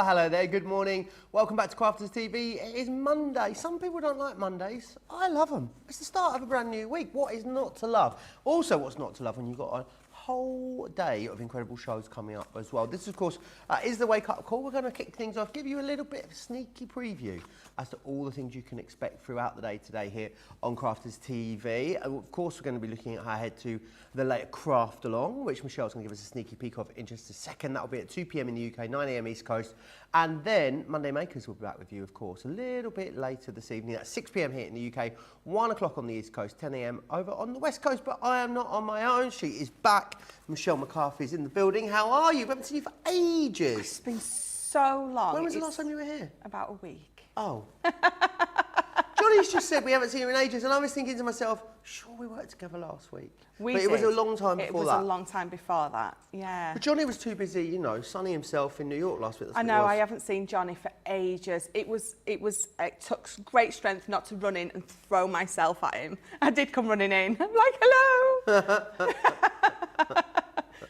Well, hello there, good morning. Welcome back to Crafters TV. It is Monday. Some people don't like Mondays. I love them. It's the start of a brand new week. What is not to love? Also, what's not to love when you've got a whole day of incredible shows coming up as well. This, of course, is the Wake Up Call. We're going to kick things off, give you a little bit of a sneaky preview as to all the things you can expect throughout the day today here on Crafters TV. Of course, we're going to be looking ahead to the later Craft Along, which Michelle's going to give us a sneaky peek of in just a second. That'll be at 2 p.m. in the UK, 9 a.m. East Coast. And then Monday Makers will be back with you, of course, a little bit later this evening. That's 6 p.m. here in the UK, 1 o'clock on the East Coast, 10 a.m. over on the West Coast. But I am not on my own. She is back. Michelle McCarthy's in the building. How are you? We haven't seen you for ages. It's been so long. When was the last time you were here? About a week. Oh. Johnny's just said we haven't seen you in ages, and I was thinking to myself, sure, we worked together last week. But it was a long time before that. It was a long time before that, yeah. But Johnny was too busy, you know, sunning himself in New York last week. I know, I haven't seen Johnny for ages. It took great strength not to run in and throw myself at him. I did come running in. I'm like, hello.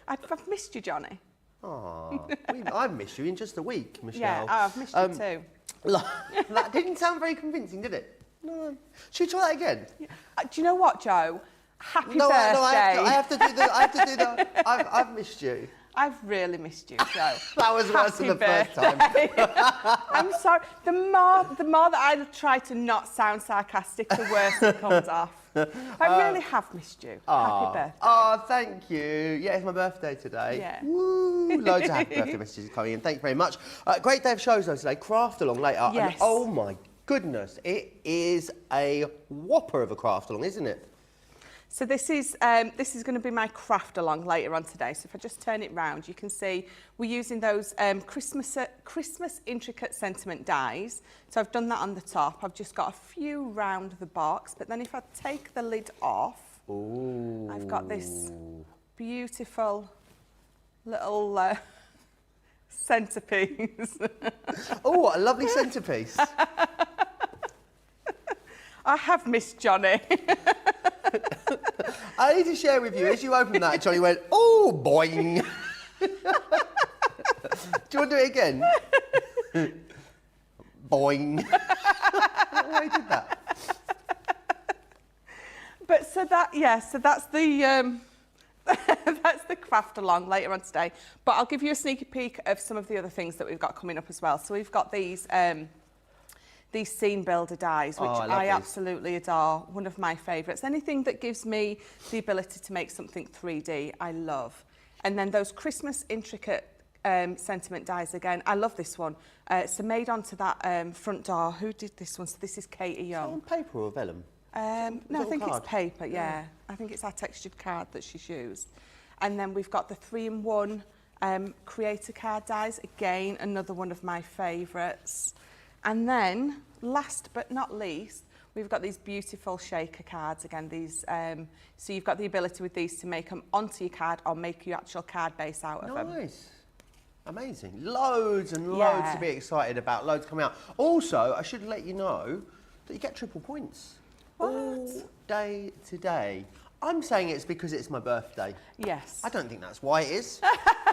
I've missed you, Johnny. Oh, I've missed you in just a week, Michelle. Yeah, I've missed you too. That didn't sound very convincing, did it? No. Should we try that again? Yeah. Do you know what, Joe? Happy birthday. No, I have to do the. I've missed you. I've really missed you, Joe. That was worse than the first time. I'm sorry. The more that I try to not sound sarcastic, the worse it comes off. I really have missed you. Happy birthday. Oh, thank you. Yeah, it's my birthday today. Yeah. Woo! Loads of happy birthday messages coming in. Thank you very much. Great day of shows though today. Craft Along later. Yes. And, oh my goodness, it is a whopper of a Craft Along, isn't it? So this is going to be my Craft Along later on today. So if I just turn it round, you can see we're using those Christmas intricate sentiment dies. So I've done that on the top. I've just got a few round the box, but then if I take the lid off, ooh, I've got this beautiful little centerpiece. Oh, what a lovely centerpiece. I have missed Johnny. I need to share with you, as you opened that, Johnny went, oh, boing. Do you want to do it again? Boing. Why did that? But so that's the that's the Craft Along later on today. But I'll give you a sneaky peek of some of the other things that we've got coming up as well. So we've got these scene builder dies, which I absolutely adore. One of my favourites. Anything that gives me the ability to make something 3D, I love. And then those Christmas intricate sentiment dies again. I love this one. So made onto that front door. Who did this one? So this is Katie Young. Is it on paper or vellum? No, I think it's paper, yeah. I think it's our textured card that she's used. And then we've got the 3-in-1 creator card dies. Again, another one of my favourites. And then, last but not least, we've got these beautiful shaker cards. Again, these, so you've got the ability with these to make them onto your card or make your actual card base out of them. Nice. Amazing. Loads and loads to be excited about. Loads coming out. Also, I should let you know that you get triple points. What? All day today. I'm saying it's because it's my birthday. Yes. I don't think that's why it is.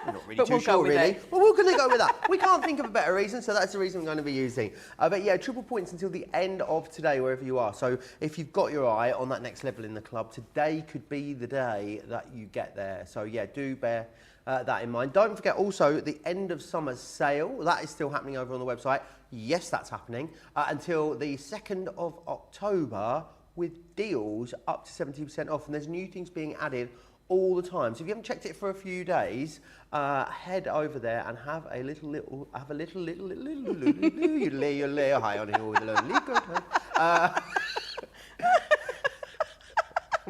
We're not really But too we'll sure, go with really. it. Well, we're going to go with that. We can't think of a better reason, so that's the reason we're going to be using. But yeah, triple points until the end of today, wherever you are. So if you've got your eye on that next level in the club, today could be the day that you get there. So yeah, do bear that in mind. Don't forget also the end of summer sale. That is still happening over on the website. Yes, that's happening until the 2nd of October, with deals up to 70% off, and there's new things being added all the time. So if you haven't checked it for a few days, head over there and have a little you lay high on it all the lonely good.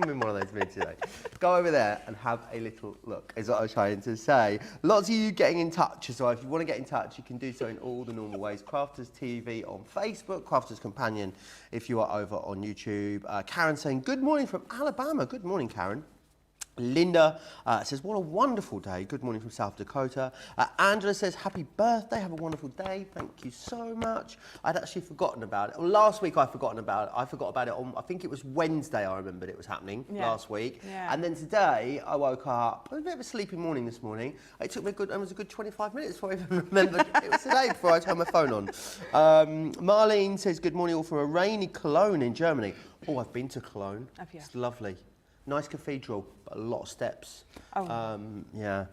I'm in one of those moods today. Go over there and have a little look, is what I was trying to say. Lots of you getting in touch as well. If you want to get in touch, you can do so in all the normal ways. Crafters TV on Facebook, Crafters Companion if you are over on YouTube. Karen saying, good morning from Alabama. Good morning, Karen. Linda says, what a wonderful day. Good morning from South Dakota. Angela says, happy birthday. Have a wonderful day. Thank you so much. I'd actually forgotten about it. Well, last week I'd forgotten about it. I forgot about it on, I think it was Wednesday I remembered it was happening last week. Yeah. And then today I woke up. It was a bit of a sleepy morning this morning. It took me it was a good 25 minutes before I even remembered it was today before I turned my phone on. Marlene says, good morning all from a rainy Cologne in Germany. Oh, I've been to Cologne. Have you? It's lovely. Nice cathedral, but a lot of steps. Oh. Yeah.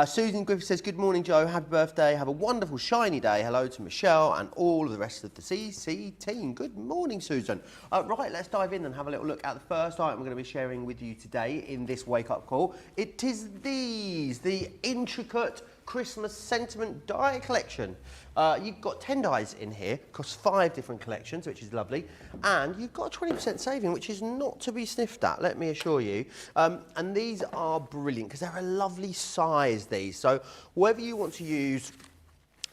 Susan Griffith says, good morning, Joe. Happy birthday. Have a wonderful, shiny day. Hello to Michelle and all of the rest of the CC team. Good morning, Susan. Right, let's dive in and have a little look at the first item we're going to be sharing with you today in this wake-up call. It is the intricate Christmas sentiment die collection. You've got 10 dies in here, across 5 different collections, which is lovely, and you've got a 20% saving, which is not to be sniffed at, let me assure you. And these are brilliant because they're a lovely size, these. So whether you want to use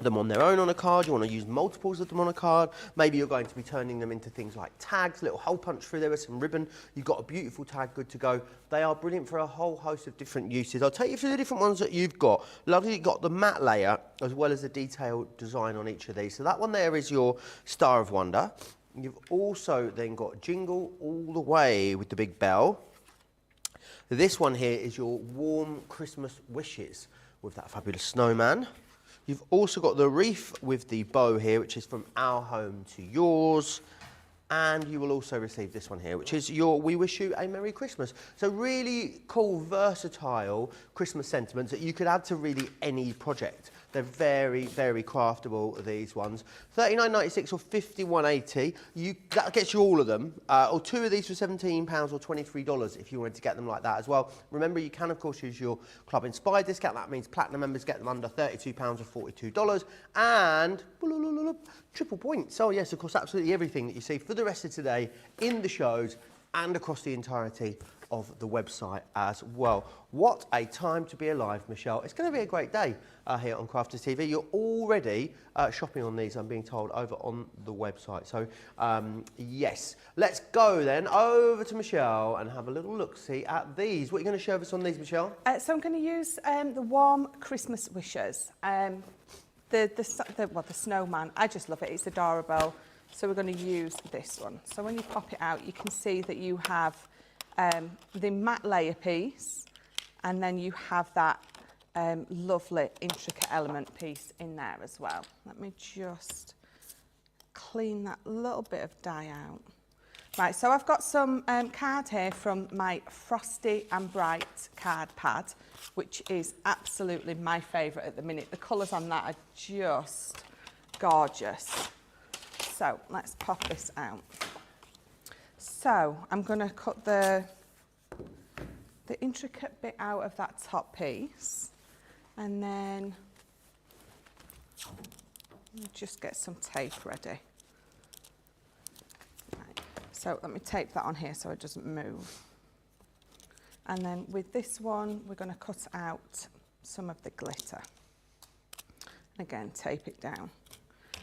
them on their own on a card, you want to use multiples of them on a card, maybe you're going to be turning them into things like tags, little hole punch through there with some ribbon, you've got a beautiful tag good to go. They are brilliant for a whole host of different uses. I'll take you through the different ones that you've got. Lovely, you've got the matte layer as well as the detailed design on each of these. So that one there is your Star of Wonder. You've also then got Jingle all the way with the big bell. This one here is your Warm Christmas Wishes with that fabulous snowman. You've also got the wreath with the bow here, which is from our home to yours. And you will also receive this one here, which is your We Wish You a Merry Christmas. So really cool, versatile Christmas sentiments that you could add to really any project. They're very, very craftable, these ones. $39.96 or $51.80. That gets you all of them. Or 2 of these for £17 or $23 if you wanted to get them like that as well. Remember, you can, of course, use your Club Inspired discount. That means Platinum members get them under £32 or $42. And triple points. Oh, yes, of course, absolutely everything that you see for the rest of today in the shows and across the entirety of the website as well. What a time to be alive, Michelle. It's going to be a great day here on Crafters TV. You're already shopping on these, I'm being told, over on the website. So, yes. Let's go then over to Michelle and have a little look-see at these. What are you going to show us on these, Michelle? So I'm going to use the Warm Christmas Wishes. The snowman. I just love it. It's adorable. So we're going to use this one. So when you pop it out, you can see that you have the matte layer piece, and then you have that lovely intricate element piece in there as well. Let me just clean that little bit of dye out. Right, so I've got some card here from my Frosty and Bright card pad, which is absolutely my favourite at the minute. The colours on that are just gorgeous. So let's pop this out. So I'm going to cut the intricate bit out of that top piece, and then just get some tape ready. Right. So let me tape that on here so it doesn't move. And then with this one, we're going to cut out some of the glitter. And again, tape it down.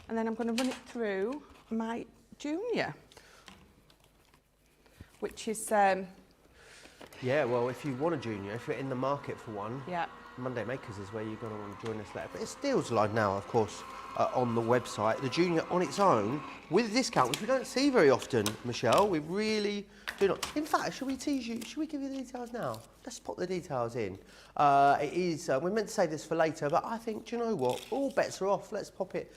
And then I'm going to run it through my Junior, which is... yeah, well, if you want a Junior, if you're in the market for one, yeah. Monday Makers is where you're going to want to join us later. But it's deals live now, of course, on the website. The Junior on its own, with a discount, which we don't see very often, Michelle. We really do not. In fact, should we tease you? Should we give you the details now? Let's pop the details in. It is, we're meant to save this for later, but I think, do you know what? All bets are off. Let's pop it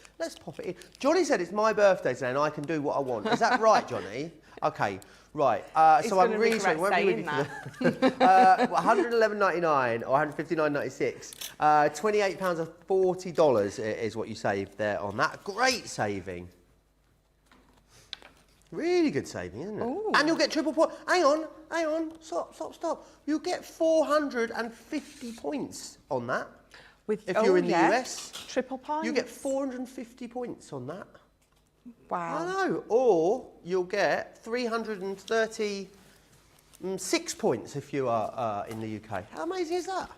in. Johnny said it's my birthday today and I can do what I want. Is that right, Johnny? Okay. Right, so I'm really sorry. Won't be with you for $111.99 or $159.96. £28 or $40 is what you saved there on that. Great saving. Really good saving, isn't it? Ooh. And you'll get triple point. Hang on. Stop. You'll get 450 points on that. If you're in the US. Triple points. You get 450 points on that. Wow. I know. Or you'll get 336 points if you are in the UK. How amazing is that?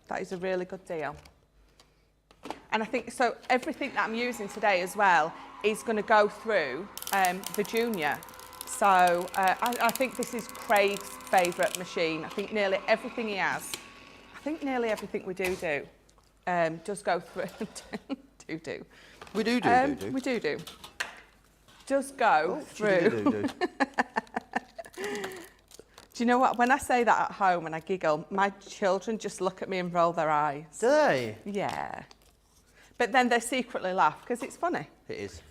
That is a really good deal. And I think, so everything that I'm using today as well is going to go through the Junior. So I think this is Craig's favourite machine. I think nearly everything he has, I think nearly everything we do does go through, do. We do. We do. Does go through. Do you know what? When I say that at home and I giggle, my children just look at me and roll their eyes. Do they? Yeah. But then they secretly laugh because it's funny. It is.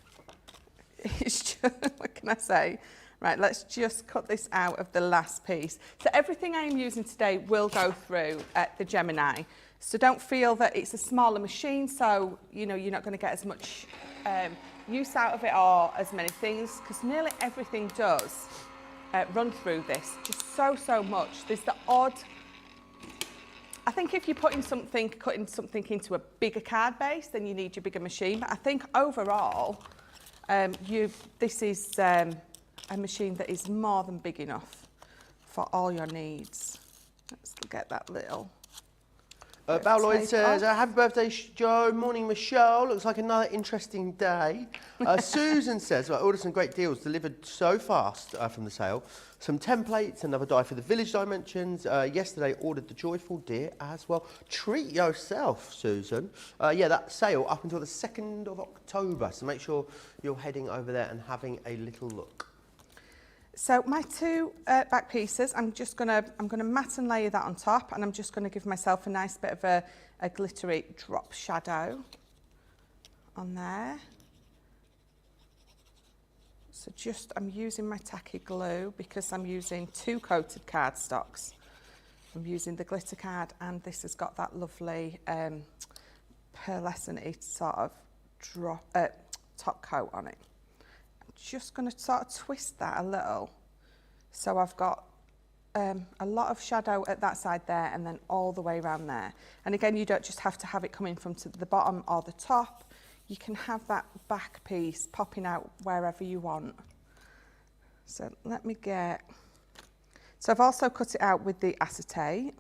It's just, what can I say? Right, let's just cut this out of the last piece. So everything I am using today will go through the Gemini. So don't feel that it's a smaller machine, so you're not going to get as much use out of it or as many things, because nearly everything does run through this, just so much. There's the odd, I think if you're cutting something into a bigger card base, then you need your bigger machine. But I think overall, this is a machine that is more than big enough for all your needs. Let's get that little. Val Lloyd says, happy birthday, Joe. Morning, Michelle. Looks like another interesting day. Susan says, well, ordered some great deals delivered so fast from the sale. Some templates, another die for the village dimensions. Yesterday, ordered the joyful deer as well. Treat yourself, Susan. Yeah, that sale up until the 2nd of October. So make sure you're heading over there and having a little look. So my two back pieces, I'm gonna matte and layer that on top, and I'm just gonna give myself a nice bit of a glittery drop shadow on there. So I'm using my tacky glue because I'm using 2 coated cardstocks. I'm using the glitter card, and this has got that lovely pearlescent sort of top coat on it. Just going to sort of twist that a little, so I've got a lot of shadow at that side there and then all the way around there. And again, you don't just have to have it coming from to the bottom or the top. You can have that back piece popping out wherever you want. So let me so I've also cut it out with the acetate.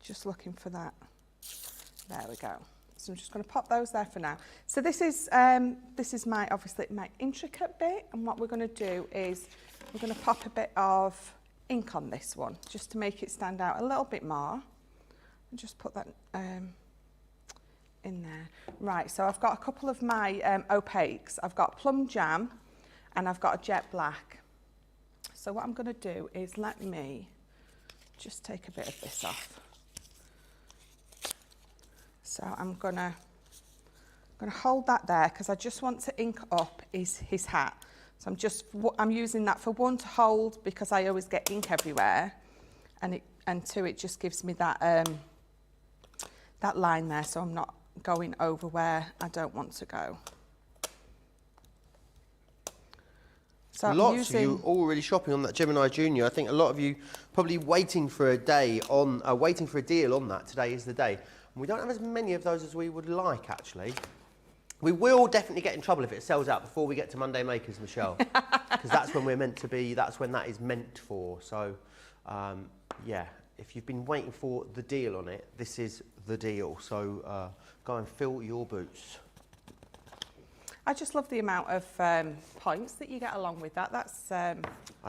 Just looking for that. There we go. So I'm just going to pop those there for now. So this is obviously my intricate bit, and what we're going to do is we're going to pop a bit of ink on this one just to make it stand out a little bit more. And just put that in there. Right, so I've got a couple of my opaques. I've got plum jam and I've got a jet black. So what I'm going to do is let me just take a bit of this off. So I'm gonna hold that there because I just want to ink up his hat. So I'm using that for 1 to hold because I always get ink everywhere, and 2 it just gives me that that line there, so I'm not going over where I don't want to go. So Lots of you already shopping on that Gemini Junior. I think a lot of you probably waiting for a deal on that. Today is the day. We don't have as many of those as we would like, actually. We will definitely get in trouble if it sells out before we get to Monday Makers, Michelle, because that's when we're meant to be. That's when that is meant for. So, yeah, if you've been waiting for the deal on it, this is the deal. So go and fill your boots. I just love the amount of points that you get along with that. That's I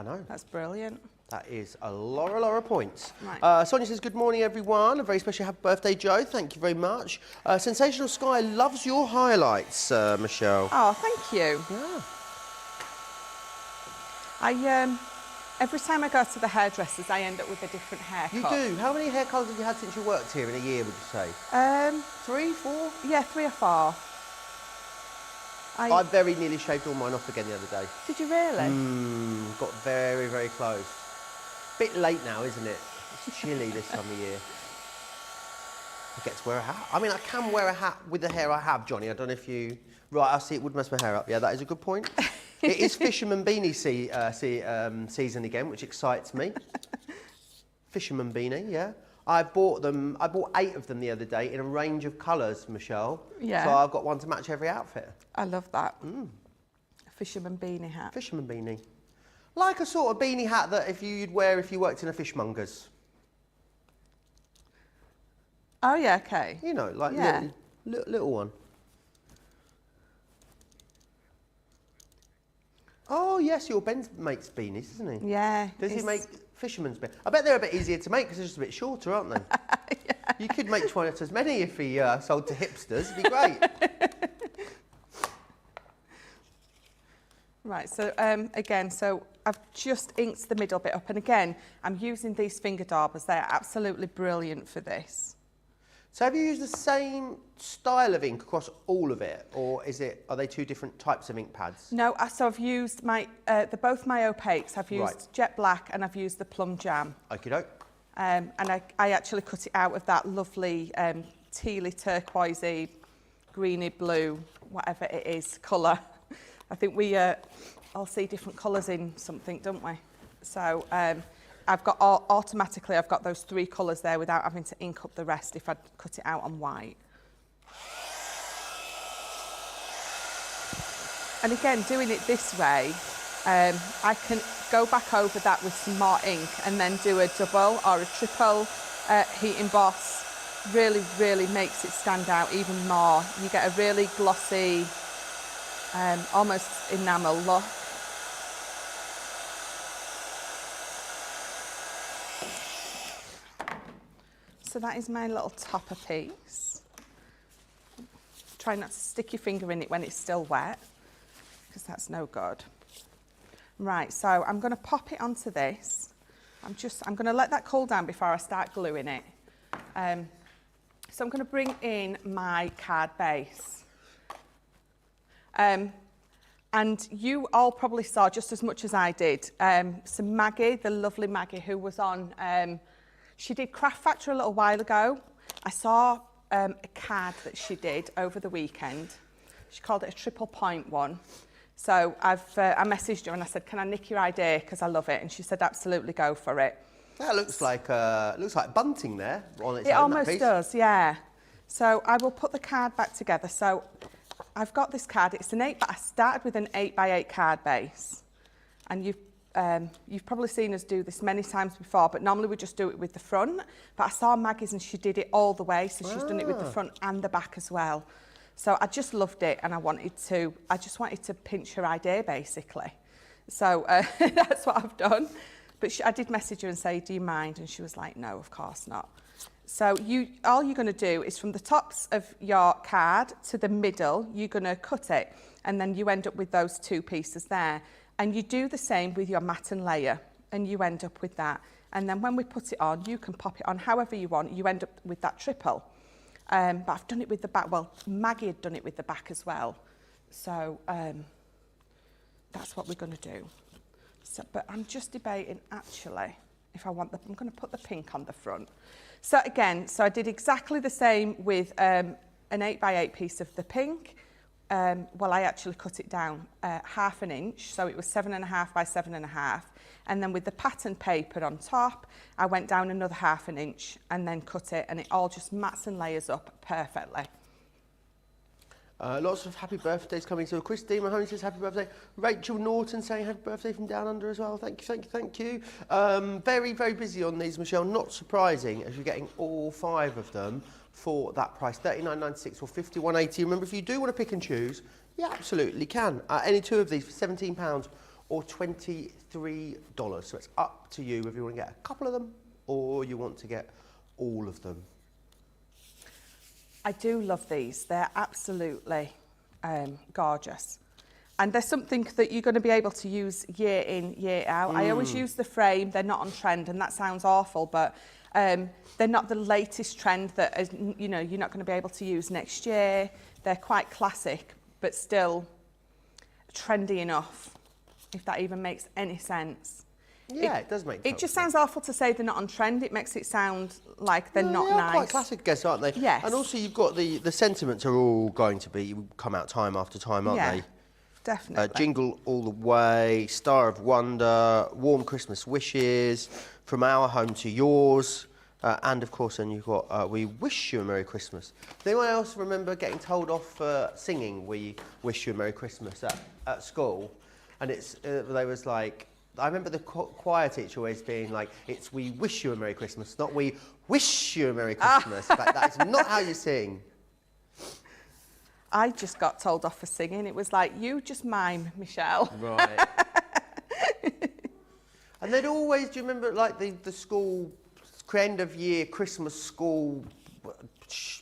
know. That's brilliant. That is a lot of points. Right. Sonia says, good morning, everyone. A very special happy birthday, Joe. Thank you very much. Sensational Sky loves your highlights, Michelle. Oh, thank you. Yeah. Every time I go to the hairdressers, I end up with a different haircut. You do? How many hair colours have you had since you worked here in a year, would you say? 3, 4? Yeah, 3 or 4. I very nearly shaved all mine off again the other day. Did you really? Got very, very close. Bit late now, isn't it? It's chilly this time of year. I get to wear a hat. I mean, I can wear a hat with the hair I have, Johnny. I don't know if you... Right, I see it would mess my hair up. Yeah, that is a good point. It is Fisherman Beanie season again, which excites me. Fisherman Beanie, yeah. I bought 8 of them the other day in a range of colours, Michelle. Yeah. So I've got one to match every outfit. I love that. A fisherman beanie hat. Fisherman beanie. Like a sort of beanie hat that you'd wear if you worked in a fishmonger's. Oh, yeah, okay. You know, like little one. Oh, yes, your Ben makes beanies, doesn't he? Yeah. Does he make fisherman's beanies? I bet they're a bit easier to make because they're just a bit shorter, aren't they? Yeah. You could make twice as many if he sold to hipsters. It'd be great. Right, so again, so I've just inked the middle bit up, and again, I'm using these finger daubers. They're absolutely brilliant for this. So have you used the same style of ink across all of it, or are they two different types of ink pads? No, so I've used they're both my opaques. I've used Right. jet black and I've used the plum jam. Okie doke. And I actually cut it out of that lovely tealy, turquoisey, greeny blue, whatever it is, colour. I think we all see different colours in something, don't we? So I've got automatically I've got those 3 colours there without having to ink up the rest if I'd cut it out on white. And again, doing it this way, I can go back over that with some more ink and then do a double or a triple heat emboss. Really, really makes it stand out even more. You get a really glossy, almost enamel look. So that is my little topper piece. Try not to stick your finger in it when it's still wet, because that's no good. Right, so I'm going to pop it onto this. I'm going to let that cool down before I start gluing it. So I'm going to bring in my card base. And you all probably saw just as much as I did, some Maggie, the lovely Maggie who was on, she did Craft Factory a little while ago. I saw a card that she did over the weekend. She called it a triple point one. So I messaged her and I said, can I nick your idea because I love it? And she said, absolutely, go for it. That looks like bunting there on its It own, almost does, yeah. So I will put the card back together. So I've got this card. It's an 8, but I started with an 8x8 card base. And you've probably seen us do this many times before, but normally we just do it with the front. But I saw Maggie's and she did it all the way, so she's done it with the front and the back as well. So I just loved it, and I just wanted to pinch her idea, basically. So that's what I've done. But I did message her and say, do you mind? And she was like, no, of course not. So all you're going to do is from the tops of your card to the middle, you're going to cut it, and then you end up with those 2 pieces there. And you do the same with your matten layer, and you end up with that. And then when we put it on, you can pop it on however you want. You end up with that triple. But I've done it with the back. Well, Maggie had done it with the back as well. So that's what we're going to do. So, but I'm just debating, actually, if I want I'm going to put the pink on the front. So again, so I did exactly the same with an 8x8 piece of the pink. Well, I actually cut it down 1/2 inch, so it was 7.5 by 7.5. And then with the pattern paper on top, I went down another 1/2 inch and then cut it, and it all just mats and layers up perfectly. Lots of happy birthdays coming. So Christine Mahoney says happy birthday. Rachel Norton saying happy birthday from down under as well. Thank you, thank you, thank you. Very, very busy on these, Michelle. Not surprising as you're getting all 5 of them for that price, $39.96 or $51.80. Remember, if you do want to pick and choose, you absolutely can. Any 2 of these for £17 or $23. So it's up to you if you want to get a couple of them or you want to get all of them. I do love these. They're absolutely gorgeous. And they're something that you're going to be able to use year in, year out. I always use the frame. They're not on trend, and that sounds awful, but they're not the latest trend that is, you're not going to be able to use next year. They're quite classic, but still trendy enough, if that even makes any sense. Yeah, it does make sense. It just sounds awful to say they're not on trend. It makes it sound like they're not they are nice. quite classic, I guess, aren't they? Yes. And also you've got the sentiments are all going to be, come out time after time, aren't they? Definitely. Jingle All the Way, Star of Wonder, Warm Christmas Wishes, From Our Home to Yours, and of course then you've got We Wish You a Merry Christmas. Does anyone else remember getting told off for singing We Wish You a Merry Christmas at school? And they was like, I remember the choir teacher always being like, it's We Wish You a Merry Christmas, not We Wish You a Merry Christmas. But that's not how you sing. I just got told off for singing. It was like, you just mime, Michelle. Right. And they'd always, do you remember like the school, end of year, Christmas school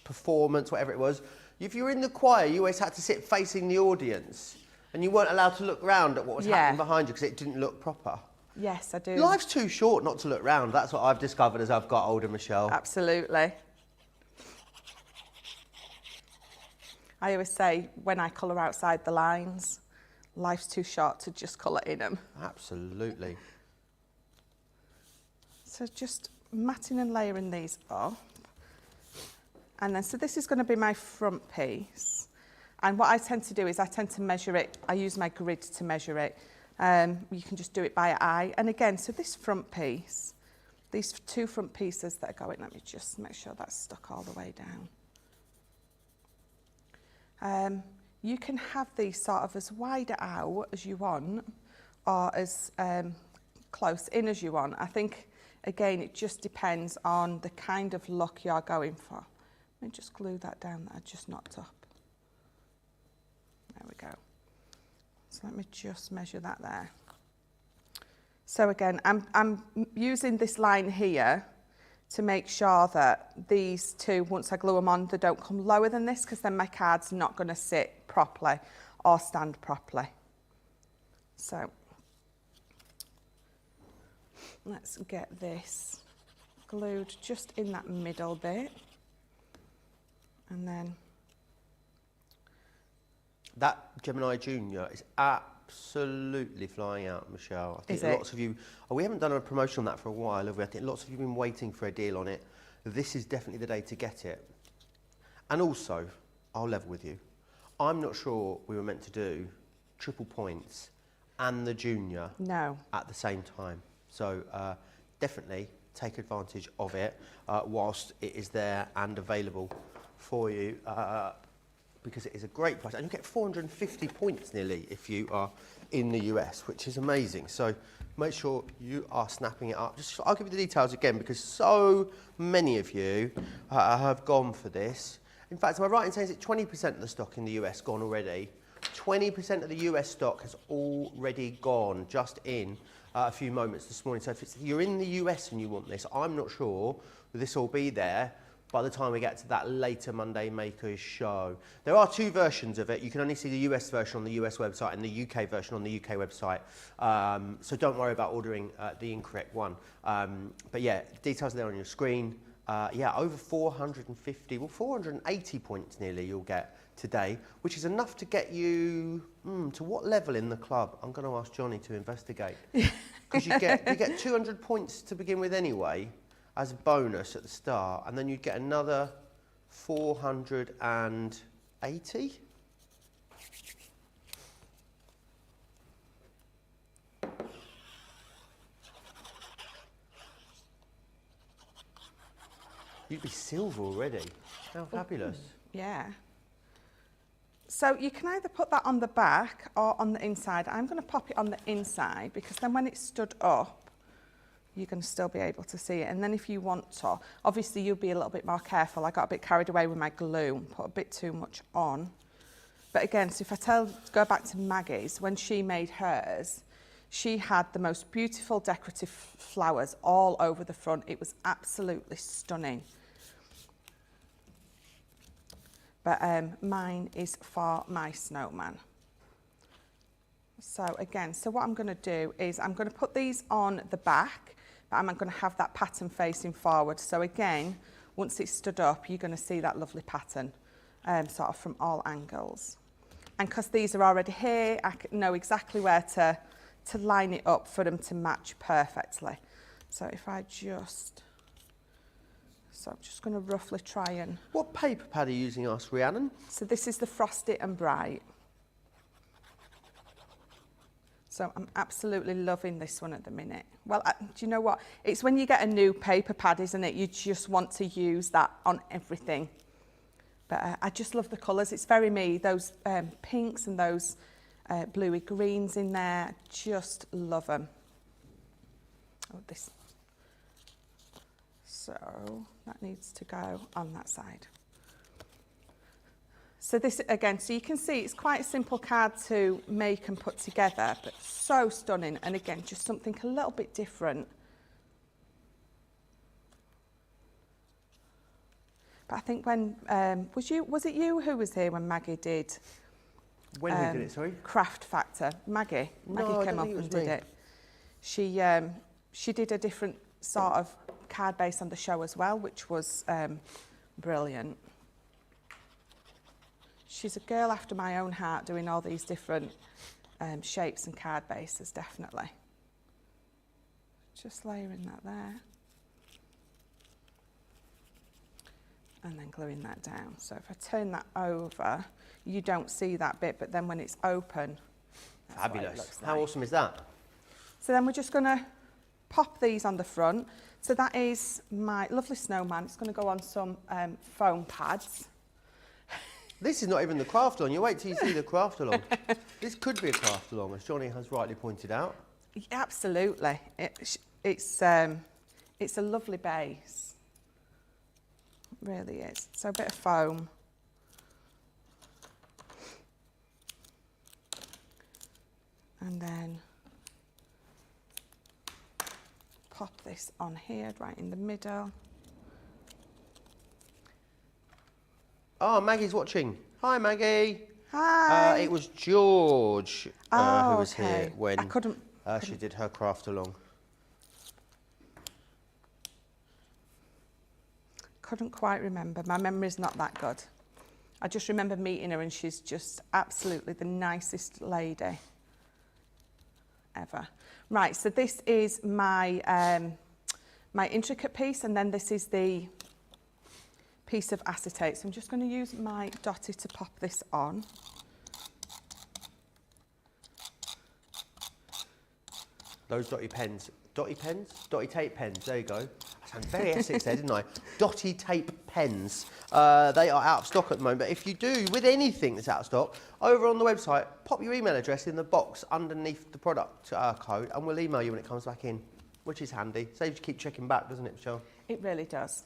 performance, whatever it was? If you were in the choir, you always had to sit facing the audience and you weren't allowed to look round at what was happening behind you because it didn't look proper. Yes, I do. Life's too short not to look round. That's what I've discovered as I've got older, Michelle. Absolutely. I always say when I colour outside the lines, life's too short to just colour in them. Absolutely. So just matting and layering these up. And then, so this is going to be my front piece. And what I tend to do is I tend to measure it. I use my grid to measure it. You can just do it by eye. And again, so this front piece, these two front pieces that are going, let me just make sure that's stuck all the way down. You can have these sort of as wide out as you want or as close in as you want. I think, again, it just depends on the kind of look you're going for. Let me just glue that down that I just knocked up. There we go. So let me just measure that there. So again, I'm using this line here to make sure that these two, once I glue them on, they don't come lower than this because then my card's not going to sit properly or stand properly. So let's get this glued just in that middle bit. And then that Gemini Junior is absolutely flying out, Michelle. I think lots of you, we haven't done a promotion on that for a while, have we? I think lots of you have been waiting for a deal on it. This is definitely the day to get it. And also, I'll level with you, I'm not sure we were meant to do triple points and the Junior at the same time. So definitely take advantage of it whilst it is there and available for you because it is a great price. And you get 450 points nearly if you are in the US, which is amazing. So make sure you are snapping it up. I'll give you the details again because so many of you have gone for this. In fact, am I right in saying it's 20% of the stock in the US gone already? 20% of the US stock has already gone just in a few moments this morning. So if you're in the US and you want this, I'm not sure this will be there by the time we get to that later Monday Makers show. There are two versions of it. You can only see the US version on the US website and the UK version on the UK website. So don't worry about ordering the incorrect one. But yeah, details are there on your screen. Yeah, over 450, well 480 points nearly you'll get today, which is enough to get you to what level in the club? I'm going to ask Johnny to investigate. Because you get 200 points to begin with anyway, as a bonus at the start, and then you'd get another 480. You'd be silver already. How fabulous. Yeah. So you can either put that on the back or on the inside. I'm going to pop it on the inside because then when it's stood up, you can still be able to see it. And then if you want to, obviously you'll be a little bit more careful. I got a bit carried away with my glue and put a bit too much on. But again, so if I go back to Maggie's, when she made hers, she had the most beautiful decorative flowers all over the front. It was absolutely stunning. But mine is for my snowman. So again, so what I'm going to do is I'm going to put these on the back, but I'm going to have that pattern facing forward. So again, once it's stood up, you're going to see that lovely pattern sort of from all angles. And because these are already here, I know exactly where to line it up for them to match perfectly. So if I just... So I'm just going to roughly try and... What paper pad are you using, asked Rhiannon? So this is the Frosty and Bright. So I'm absolutely loving this one at the minute. Well, do you know what? It's when you get a new paper pad, isn't it? You just want to use that on everything. But I just love the colours. It's very me. Those pinks and those bluey greens in there. Just love them. Oh, this. So that needs to go on that side. So this again, so you can see it's quite a simple card to make and put together, but so stunning. And again, just something a little bit different. But I think when, was it you who was here when Maggie did? When who did it, sorry? Craft Factor. Maggie came up and did it. She did a different sort of card base on the show as well, which was brilliant. She's a girl after my own heart, doing all these different shapes and card bases, definitely. Just layering that there. And then gluing that down. So if I turn that over, you don't see that bit, but then when it's open, that's fabulous. what it looks like. How awesome is that? So then we're just going to pop these on the front. So that is my lovely snowman. It's going to go on some foam pads. This is not even the craft along. You wait till you see the craft along. This could be a craft along, as Johnny has rightly pointed out. Absolutely. It's a lovely base. It really is. So a bit of foam. And then pop this on here, right in the middle. Oh, Maggie's watching. Hi, Maggie. Hi. It was George who was okay. here when I couldn't she did her craft along. Couldn't quite remember. My memory's not that good. I just remember meeting her and she's just absolutely the nicest lady ever. Right, so this is my my intricate piece, and then this is the piece of acetate. So I'm just going to use my dotty to pop this on. Those dotty pens. Dotty pens? Dotty tape pens. There you go. I sound very Essex there, didn't I? Dotty tape pens. They are out of stock at the moment. But if you do, with anything that's out of stock, over on the website, pop your email address in the box underneath the product code, and we'll email you when it comes back in, which is handy. Saves you keep checking back, doesn't it, Michelle? It really does.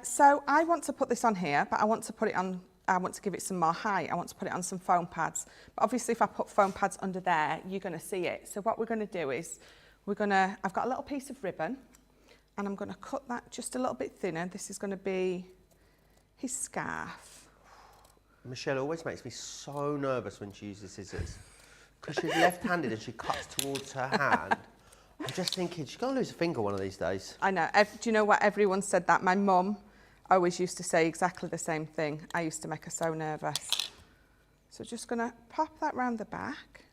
So I want to put this on here, but I want to put it on, I want to give it some more height. I want to put it on some foam pads. But obviously if I put foam pads under there, you're going to see it. So what we're going to do is, I've got a little piece of ribbon, and I'm going to cut that just a little bit thinner. This is going to be his scarf. Michelle always makes me so nervous when she uses scissors, because she's left-handed and she cuts towards her hand. I'm just thinking, she's going to lose a finger one of these days. I know. Do you know what? Everyone said that. My mum always used to say exactly the same thing. I used to make her so nervous. So just going to pop that round the back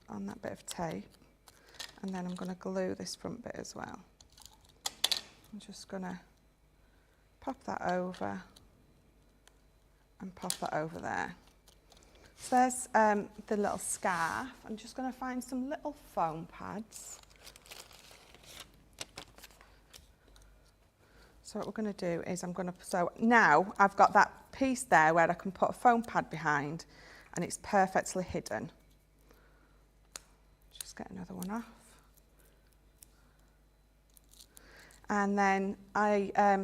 on that bit of tape. And then I'm going to glue this front bit as well. I'm just going to pop that over and pop that over there. So there's the little scarf. I'm just going to find some little foam pads. So what we're going to do is so now I've got that piece there where I can put a foam pad behind, and it's perfectly hidden. Just get another one off. And then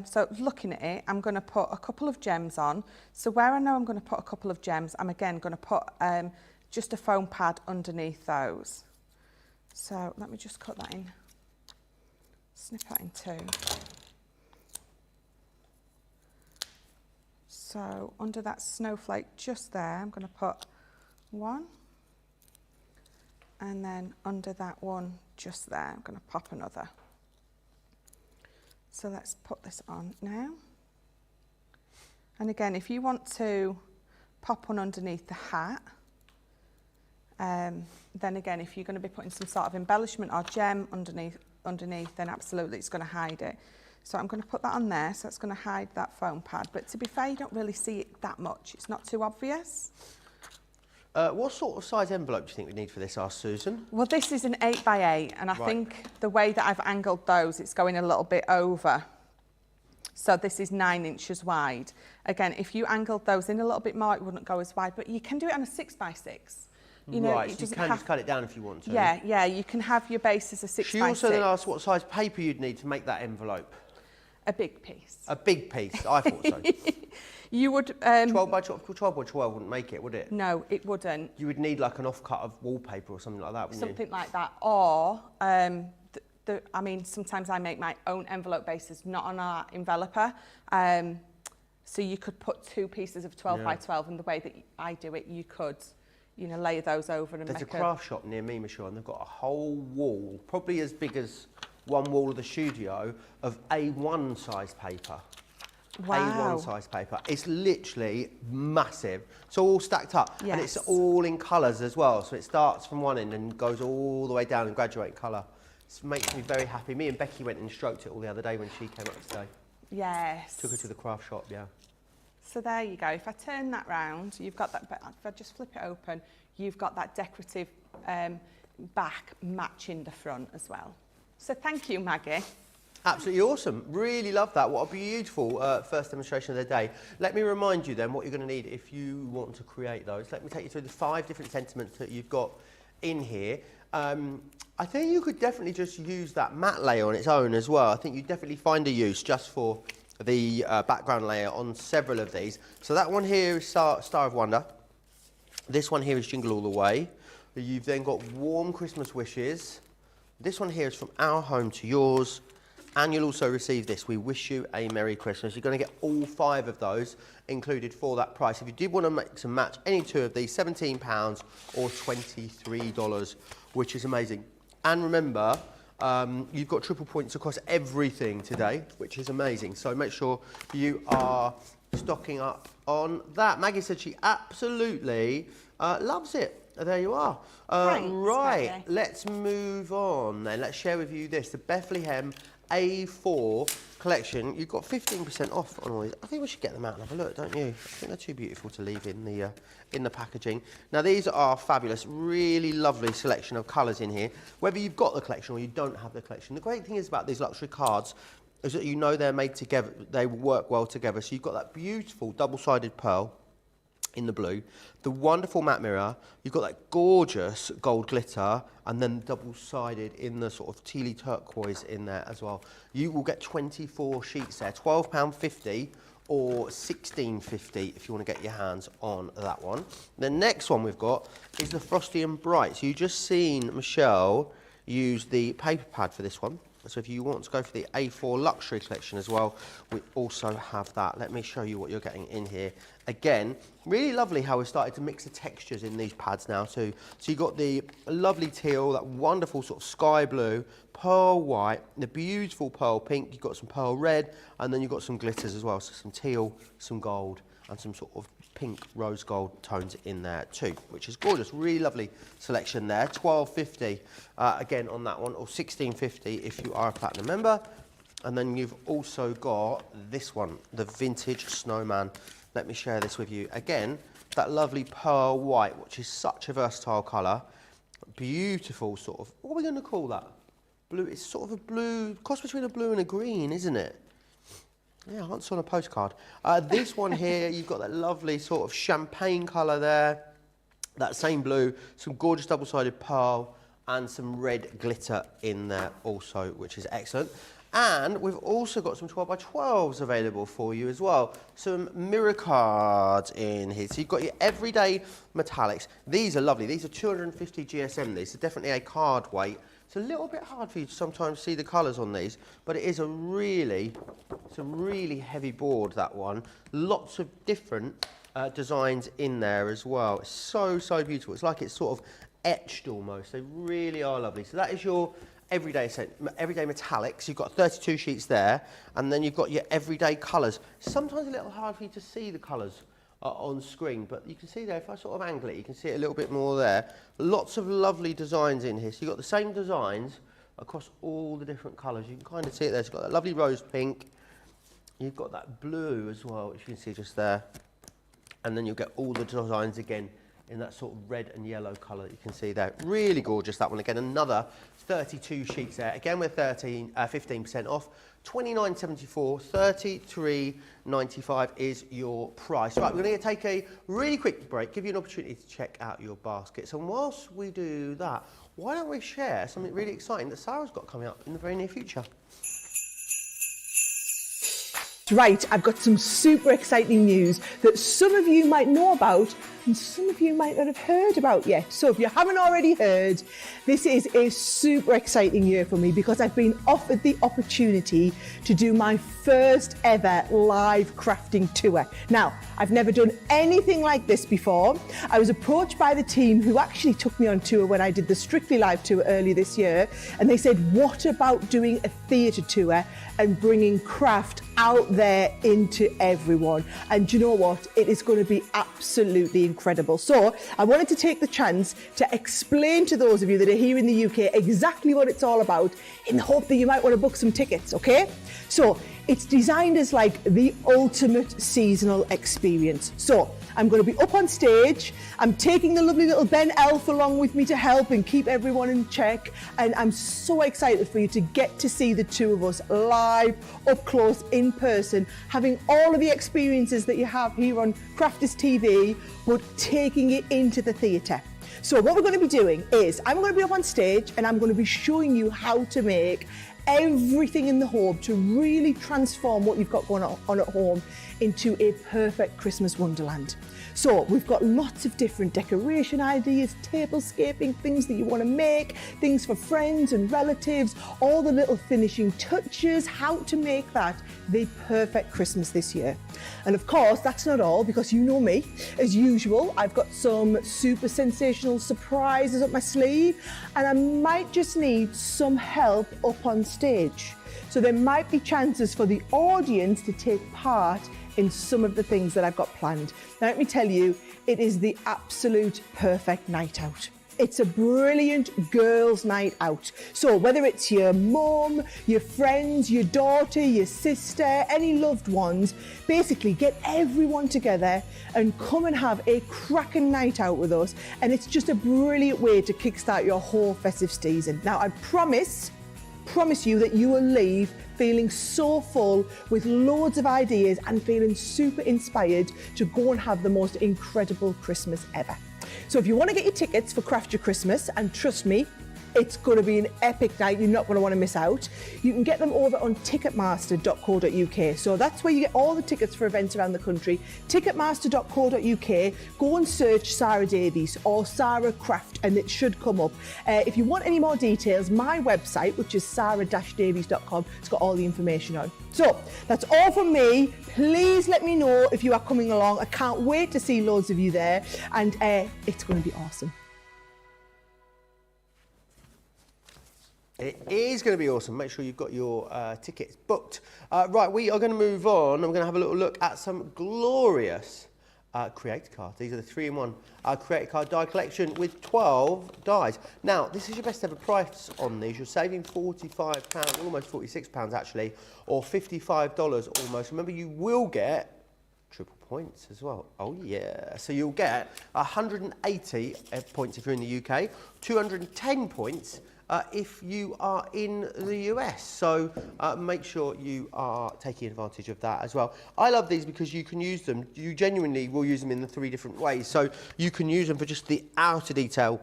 so looking at it, I'm going to put a couple of gems on. So where I know I'm going to put a couple of gems, I'm again going to put just a foam pad underneath those. So let me just cut that in, snip that in two. So under that snowflake just there, I'm going to put one. And then under that one just there, I'm going to pop another. So let's put this on now. And again, if you want to pop one underneath the hat, then again, if you're going to be putting some sort of embellishment or gem underneath, then absolutely it's going to hide it. So I'm going to put that on there, so it's going to hide that foam pad. But to be fair, you don't really see it that much. It's not too obvious. What sort of size envelope do you think we need for this, asked Susan? Well, this is an 8x8, and I think the way that I've angled those, it's going a little bit over. So this is 9 inches wide. Again, if you angled those in a little bit more, it wouldn't go as wide, but you can do it on a 6x6. You know, right, so you can just cut it down if you want to. Yeah, you can have your base as a 6x6. She also then asked what size paper you'd need to make that envelope. A big piece. A big piece, I thought so. You would... 12 by 12, 12 by 12 wouldn't make it, would it? No, it wouldn't. You would need like an off-cut of wallpaper or something like that, wouldn't you? Something like that. Or, I mean, sometimes I make my own envelope bases, not on our enveloper. So you could put 2 pieces of 12 by 12, and the way that I do it, you could, you know, lay those over and There's make a craft shop near me, Michelle, and they've got a whole wall, probably as big as one wall of the studio, of A1 size paper. Wow. A1 size paper. It's literally massive. It's all stacked up. Yes. And it's all in colours as well. So it starts from one end and goes all the way down in graduating colour. It makes me very happy. Me and Becky went and stroked it all the other day when she came up today. Yes. Took her to the craft shop, yeah. So there you go. If I turn that round, you've got that, if I just flip it open, you've got that decorative back matching the front as well. So thank you, Maggie. Absolutely awesome. Really love that. What a beautiful first demonstration of the day. Let me remind you then what you're going to need if you want to create those. Let me take you through the 5 different sentiments that you've got in here. I think you could definitely just use that matte layer on its own as well. I think you definitely find a use just for the background layer on several of these. So that one here is Star of Wonder. This one here is Jingle All the Way. You've then got Warm Christmas Wishes. This one here is From Our Home to Yours. And you'll also receive this, We Wish You a Merry Christmas. You're going to get all 5 of those included for that price. If you did want to mix and match any 2 of these, £17 or $23, which is amazing. And remember, you've got triple points across everything today, which is amazing. So make sure you are stocking up on that. Maggie said she absolutely loves it. There you are. Right, let's move on then. Let's share with you this, the Bethlehem A4 collection. You've got 15% off on all these. I think we should get them out and have a look, don't you? I think they're too beautiful to leave in the packaging. Now these are fabulous, really lovely selection of colours in here. Whether you've got the collection or you don't have the collection, the great thing is about these luxury cards is that you know they're made together, they work well together. So you've got that beautiful double-sided pearl in the blue, the wonderful matte mirror, you've got that gorgeous gold glitter, and then double-sided in the sort of tealy turquoise in there as well. You will get 24 sheets there, £12.50 or $16.50 if you want to get your hands on that one. The next one we've got is the Frosty and Bright. So you've just seen Michelle use the paper pad for this one. So if you want to go for the A4 luxury collection as well, we also have that. Let me show you what you're getting in here. Again, really lovely how we've started to mix the textures in these pads now too. So you've got the lovely teal, that wonderful sort of sky blue, pearl white, the beautiful pearl pink, you've got some pearl red, and then you've got some glitters as well. So some teal, some gold, and some sort of pink rose gold tones in there too, which is gorgeous. Really lovely selection there. $12.50 again on that one, or $16.50 if you are a platinum member. And then you've also got this one, the vintage snowman. Let me share this with you. Again, that lovely pearl white, which is such a versatile colour. Beautiful sort of, what are we going to call that? Blue. It's sort of a blue, cross between a blue and a green, isn't it? Yeah, answer on a postcard. This one here, you've got that lovely sort of champagne colour there. That same blue, some gorgeous double-sided pearl, and some red glitter in there also, which is excellent. And we've also got some 12 by 12s available for you as well. Some mirror cards in here. So you've got your everyday metallics. These are lovely. These are 250 GSM. These are definitely a card weight. It's a little bit hard for you to sometimes see the colours on these, but it is a really heavy board, that one. Lots of different designs in there as well. It's so, so beautiful. It's like it's sort of etched almost. They really are lovely. So that is your everyday metallics. You've got 32 sheets there, and then you've got your everyday colours. Sometimes a little hard for you to see the colours on screen, but you can see there, if I sort of angle it, you can see it a little bit more there. Lots of lovely designs in here. So you've got the same designs across all the different colours. You can kind of see it there. So you've got that lovely rose pink. You've got that blue as well, which you can see just there. And then you'll get all the designs again in that sort of red and yellow colour that you can see there. Really gorgeous, that one. Again, another 32 sheets there. Again, we're 15% off. $29.74, $33.95 is your price. Right, we're going to take a really quick break, give you an opportunity to check out your baskets. And whilst we do that, why don't we share something really exciting that Sarah's got coming up in the very near future? That's right, I've got some super exciting news that some of you might know about and some of you might not have heard about yet. So if you haven't already heard, this is a super exciting year for me because I've been offered the opportunity to do my first ever live crafting tour. Now, I've never done anything like this before. I was approached by the team who actually took me on tour when I did the Strictly Live tour earlier this year, and they said, what about doing a theatre tour and bringing craft out there into everyone? And do you know what? It is going to be absolutely incredible. So I wanted to take the chance to explain to those of you that are here in the UK exactly what it's all about, in the hope that you might want to book some tickets, okay? So it's designed as like the ultimate seasonal experience. So I'm going to be up on stage. I'm taking the lovely little Ben Elf along with me to help and keep everyone in check. And I'm so excited for you to get to see the two of us live, up close, in person, having all of the experiences that you have here on Crafters TV, but taking it into the theatre. So what we're going to be doing is I'm going to be up on stage and I'm going to be showing you how to make everything in the home to really transform what you've got going on at home into a perfect Christmas wonderland. So we've got lots of different decoration ideas, tablescaping, things that you want to make, things for friends and relatives, all the little finishing touches, how to make that the perfect Christmas this year. And of course, that's not all, because you know me, as usual, I've got some super sensational surprises up my sleeve, and I might just need some help up on stage. So there might be chances for the audience to take part in some of the things that I've got planned. Now, let me tell you, it is the absolute perfect night out. It's a brilliant girls' night out. So whether it's your mum, your friends, your daughter, your sister, any loved ones, basically get everyone together and come and have a cracking night out with us. And it's just a brilliant way to kickstart your whole festive season. Now, I promise you that you will leave feeling so full with loads of ideas and feeling super inspired to go and have the most incredible Christmas ever. So if you want to get your tickets for Craft Your Christmas, and trust me, it's going to be an epic night, you're not going to want to miss out, you can get them over on ticketmaster.co.uk. So that's where you get all the tickets for events around the country. Ticketmaster.co.uk. Go and search Sarah Davies or Sarah Craft and it should come up. If you want any more details, my website, which is sarah-davies.com, it's got all the information on. So that's all from me. Please let me know if you are coming along. I can't wait to see loads of you there, and it's going to be awesome. It is going to be awesome. Make sure you've got your tickets booked. Right, we are going to move on. I'm going to have a little look at some glorious creator cards. These are the 3-in-1 creator card die collection with 12 dies. Now, this is your best ever price on these. You're saving £45, almost £46 actually, or $55 almost. Remember, you will get triple points as well. Oh yeah. So you'll get 180 points if you're in the UK, 210 points if you are in the US. So make sure you are taking advantage of that as well. I love these because you can use them, you genuinely will use them in the 3 different ways. So you can use them for just the outer detail,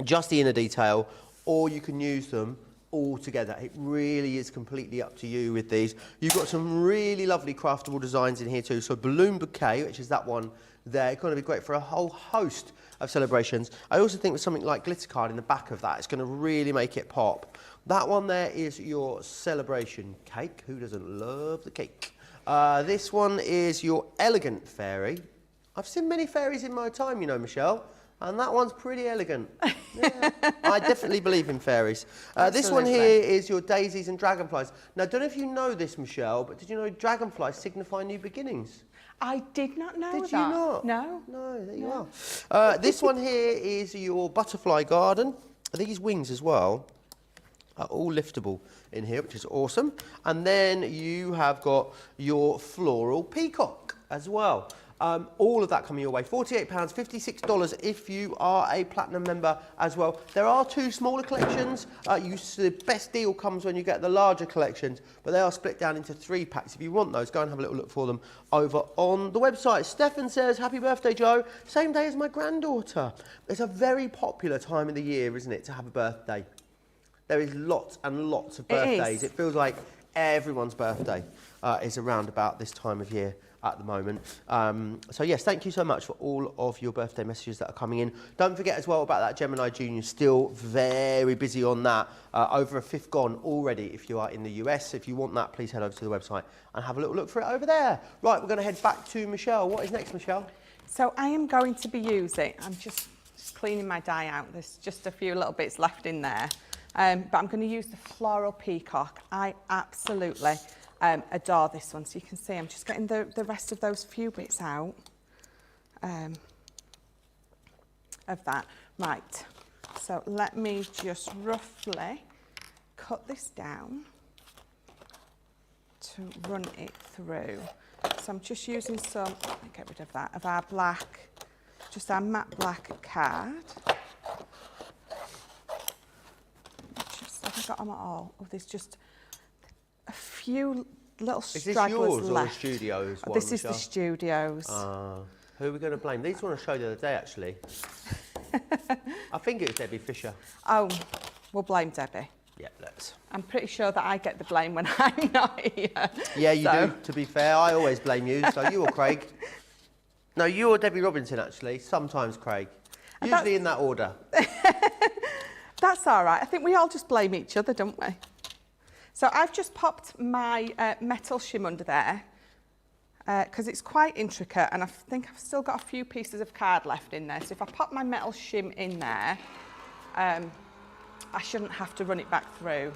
just the inner detail, or you can use them all together. It really is completely up to you with these. You've got some really lovely craftable designs in here too. So balloon bouquet, which is that one there, it's going to be great for a whole host of celebrations. I also think with something like glitter card in the back of that, it's going to really make it pop. That one there is your celebration cake. Who doesn't love the cake? This one is your elegant fairy. I've seen many fairies in my time, you know, Michelle. And that one's pretty elegant. Yeah. I definitely believe in fairies. This one here is your daisies and dragonflies. Now, I don't know if you know this, Michelle, but did you know dragonflies signify new beginnings? I did not know that. Did you not? No. No, there you are. This one here is your butterfly garden. These wings as well are all liftable in here, which is awesome. And then you have got your floral peacock as well. All of that coming your way. £48, $56 if you are a platinum member as well. There are 2 smaller collections. The best deal comes when you get the larger collections, but they are split down into 3 packs. If you want those, go and have a little look for them over on the website. Stefan says, happy birthday, Joe. Same day as my granddaughter. It's a very popular time of the year, isn't it, to have a birthday? There is lots and lots of birthdays. It feels like everyone's birthday is around about this time of year at the moment. So yes, thank you so much for all of your birthday messages that are coming in. Don't forget as well about that Gemini Junior, still very busy on that. Over a fifth gone already if you are in the US. If you want that, please head over to the website and have a little look for it over there. Right, we're going to head back to Michelle. What is next, Michelle? So I am going to be using, I'm just cleaning my die out. There's just a few little bits left in there. But I'm going to use the Floral Peacock. I absolutely adore this one. So you can see I'm just getting the rest of those few bits out of that. Right, so let me just roughly cut this down to run it through. So I'm just using some, let me get rid of that, of our black, just our matte black card. Just, have I got them at all? Oh, there's just a few little stragglers left. Is this yours or the studio's one, This Michelle? is the studio's. Who are we going to blame? These one I showed the other day, actually. I think it was Debbie Fisher. Oh, we'll blame Debbie. Yeah, let's. I'm pretty sure that I get the blame when I'm not here. Yeah, you do, to be fair. I always blame you, so you or Craig. No, you or Debbie Robinson, actually. Sometimes Craig. Usually in that order. That's all right. I think we all just blame each other, don't we? So I've just popped my metal shim under there because it's quite intricate and I think I've still got a few pieces of card left in there. So if I pop my metal shim in there, I shouldn't have to run it back through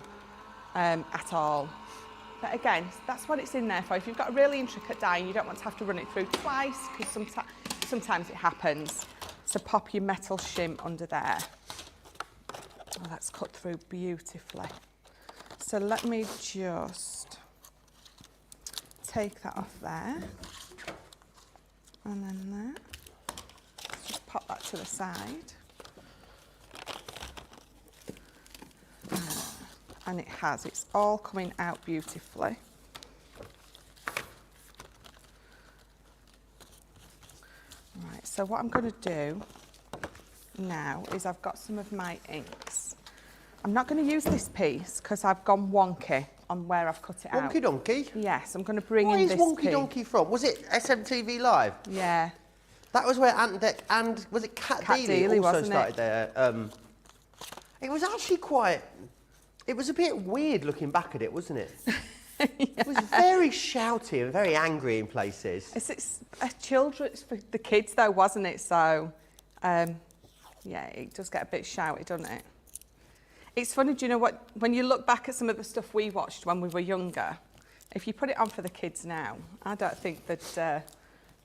at all. But again, that's what it's in there for. If you've got a really intricate die and you don't want to have to run it through twice, because sometimes it happens, so pop your metal shim under there. Oh, that's cut through beautifully. So let me just take that off there. And then there. Let's just pop that to the side. And it has, it's all coming out beautifully. Right, so what I'm going to do now is I've got some of my inks. I'm not going to use this piece because I've gone wonky on where I've cut it out. Wonky Donkey? Yes, I'm going to bring in this piece. Where is Wonky Donkey from? Was it SMTV Live? Yeah. That was where and was it Cat Deely also started there? It was actually quite... It was a bit weird looking back at it, wasn't it? Yeah. It was very shouty and very angry in places. It's children's for the kids though, wasn't it? So, yeah, it does get a bit shouty, doesn't it? It's funny, do you know what? When you look back at some of the stuff we watched when we were younger, if you put it on for the kids now, I don't think they'd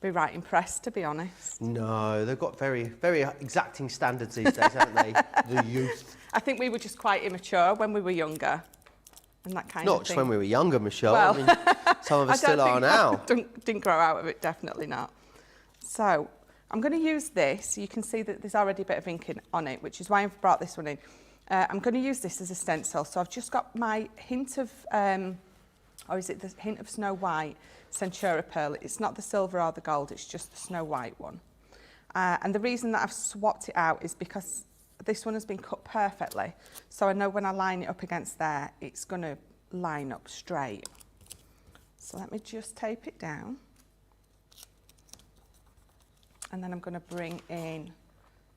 be right impressed, to be honest. No, they've got very, very exacting standards these days, haven't they? The youth. I think we were just quite immature when we were younger, and that kind of thing. Not just when we were younger, Michelle. Well, I mean, some of us still are now. Didn't grow out of it, definitely not. So I'm going to use this. You can see that there's already a bit of ink on it, which is why I've brought this one in. I'm going to use this as a stencil. So I've just got my hint of, or is it the hint of Snow White Centura Pearl? It's not the silver or the gold, it's just the Snow White one. And the reason that I've swapped it out is because this one has been cut perfectly. So I know when I line it up against there, it's going to line up straight. So let me just tape it down. And then I'm going to bring in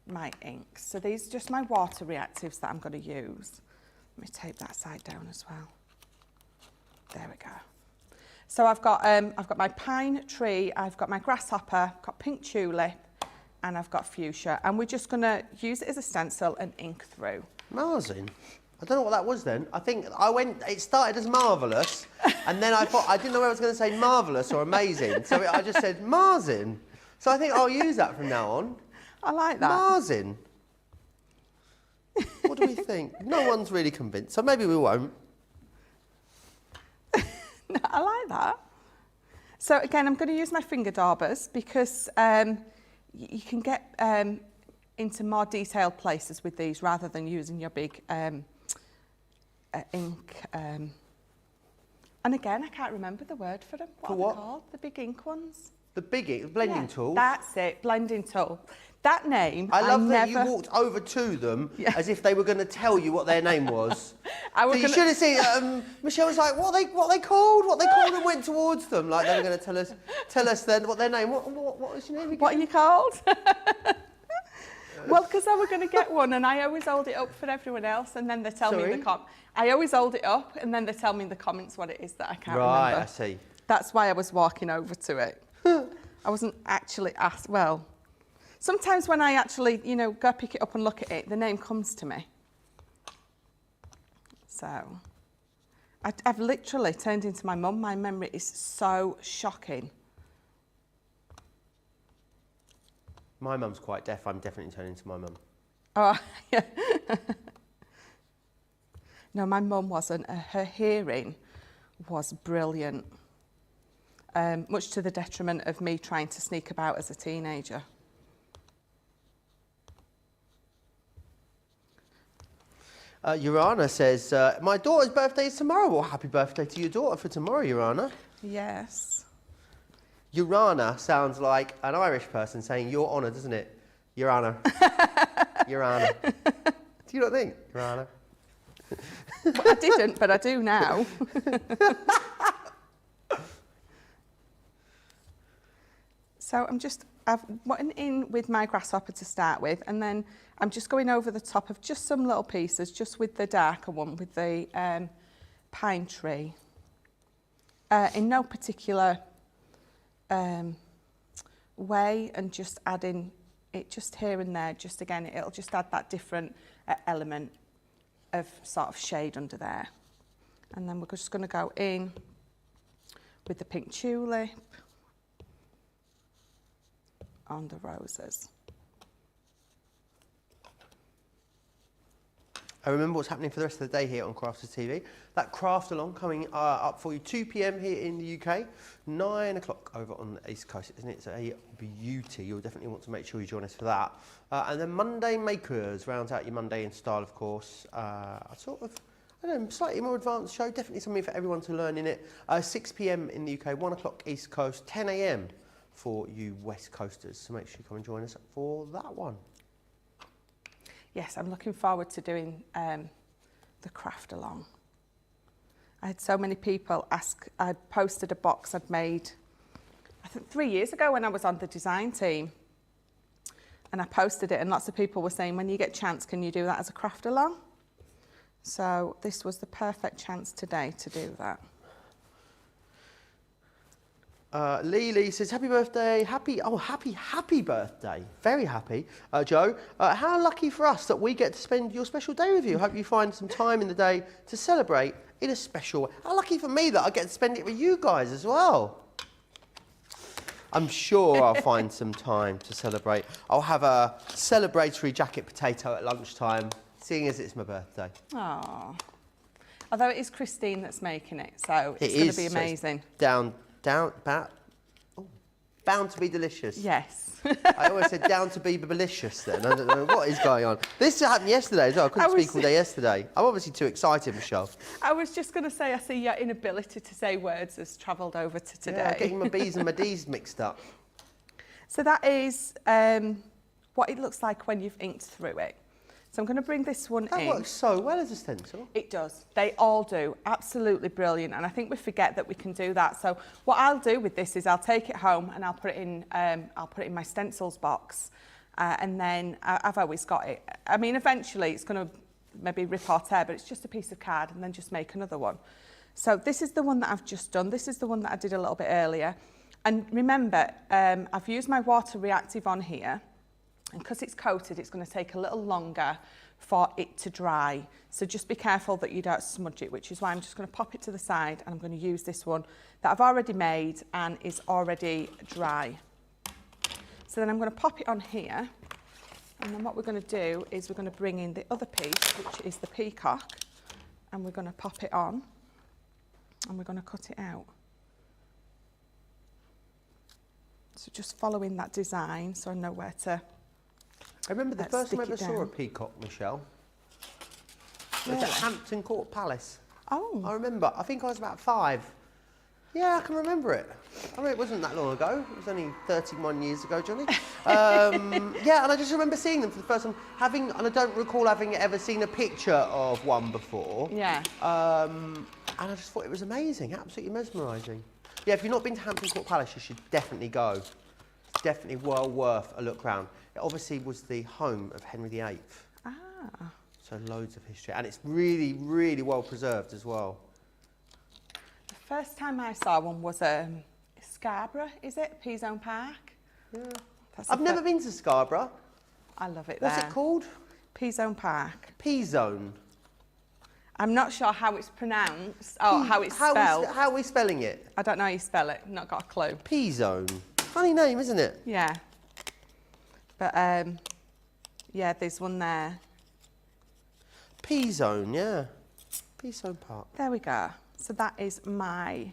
my inks. So these are just my water reactives that I'm going to use. Let me tape that side down as well. There we go. So I've got my pine tree, I've got my grasshopper, I've got pink tulip, and I've got fuchsia. And we're just going to use it as a stencil and ink through. Amazing. I don't know what that was then. I think it started as marvellous, and then I thought, I didn't know whether I was going to say marvellous or amazing. So I just said Marzin. So I think I'll use that from now on. I like that. Marzin. What do we think? No one's really convinced, so maybe we won't. No, I like that. So again, I'm going to use my finger daubers because you can get into more detailed places with these rather than using your big ink. And again, I can't remember the word for them. What are they called? The big ink ones? The big ink, the blending tool? That's it, blending tool. That name, I love that you walked over to them as if they were going to tell you what their name was. I was So you should have seen. Michelle was like, "What are they called? What are they called?" And went towards them like they were going to tell us then what their name. What was your name again? What are you called? Well, because I was going to get one, and I always hold it up for everyone else, and then they tell me in the I always hold it up, and then they tell me in the comments what it is that I can't remember. Right, I see. That's why I was walking over to it. I wasn't actually asked. Well, sometimes when I actually, go pick it up and look at it, the name comes to me. So, I've literally turned into my mum. My memory is so shocking. My mum's quite deaf. I'm definitely turning into my mum. Oh, yeah. No, my mum wasn't. Her hearing was brilliant, much to the detriment of me trying to sneak about as a teenager. Urana says, my daughter's birthday is tomorrow. Well, happy birthday to your daughter for tomorrow, Urana. Yes. Urana sounds like an Irish person saying your honour, doesn't it? Urana. Urana. Do you not think? Urana. Well, I didn't, but I do now. So I've went in with my grasshopper to start with, and then I'm just going over the top of just some little pieces, just with the darker one, with the pine tree. In no particular way, and just adding it just here and there, just again, it'll just add that different element of sort of shade under there. And then we're just going to go in with the pink tulip on the roses. I remember what's happening for the rest of the day here on Crafters TV. That craft along coming up for you 2 p.m. here in the UK, 9 o'clock over on the East Coast, isn't it? It's a beauty. You'll definitely want to make sure you join us for that. And then Monday Makers rounds out your Monday in style, of course. Slightly more advanced show, definitely something for everyone to learn in it. 6 p.m. in the UK, 1 o'clock East Coast, 10 a.m. for you West Coasters. So make sure you come and join us for that one. Yes, I'm looking forward to doing the craft along. I had so many people ask. I posted a box I'd made, I think 3 years ago when I was on the design team. And I posted it, and lots of people were saying, when you get a chance, can you do that as a craft along? So this was the perfect chance today to do that. Lee says, happy birthday, happy birthday, very happy, Joe. How lucky for us that we get to spend your special day with you. Hope you find some time in the day to celebrate in a special way. How lucky for me that I get to spend it with you guys as well. I'm sure I'll find some time to celebrate. I'll have a celebratory jacket potato at lunchtime, seeing as it's my birthday. Aww. Although it is Christine that's making it, so it's going to be amazing. Bound to be delicious. Yes. I always said down to be delicious then. I don't know what is going on. This happened yesterday as well. I couldn't speak all day yesterday. I'm obviously too excited, Michelle. I was just going to say, I see your inability to say words has travelled over to today. Yeah, getting my B's and my D's mixed up. So that is what it looks like when you've inked through it. So I'm going to bring this one in. That works so well as a stencil. It does. They all do. Absolutely brilliant. And I think we forget that we can do that. So what I'll do with this is I'll take it home and I'll put it in my stencils box. And then I've always got it. I mean, eventually it's going to maybe rip or tear, but it's just a piece of card, and then just make another one. So this is the one that I've just done. This is the one that I did a little bit earlier. And remember, I've used my water reactive on here. And because it's coated, it's going to take a little longer for it to dry. So just be careful that you don't smudge it, which is why I'm just going to pop it to the side, and I'm going to use this one that I've already made and is already dry. So then I'm going to pop it on here. And then what we're going to do is we're going to bring in the other piece, which is the peacock, and we're going to pop it on, and we're going to cut it out. So just following that design so I know where to. I remember the first time I ever saw a peacock, Michelle. It was at Hampton Court Palace. Oh. I remember. I think I was about 5. Yeah, I can remember it. I mean, it wasn't that long ago. It was only 31 years ago, Johnny. Yeah, and I just remember seeing them for the first time, and I don't recall having ever seen a picture of one before. Yeah. And I just thought it was amazing, absolutely mesmerising. Yeah, if you've not been to Hampton Court Palace, you should definitely go. It's definitely well worth a look round. It obviously was the home of Henry VIII. Ah. So loads of history, and it's really, really well preserved as well. The first time I saw one was Scarborough, is it? Peazone Park? Yeah. That's I've never been to Scarborough. I love it What's there. it called? Peazone Park. P-Zone. I'm not sure how it's pronounced or how it's spelled. How are we spelling it? I don't know how you spell it. Not got a clue. P-Zone. Funny name, isn't it? Yeah. But yeah, there's one there. P-Zone, yeah. P-Zone Park. There we go. So that is my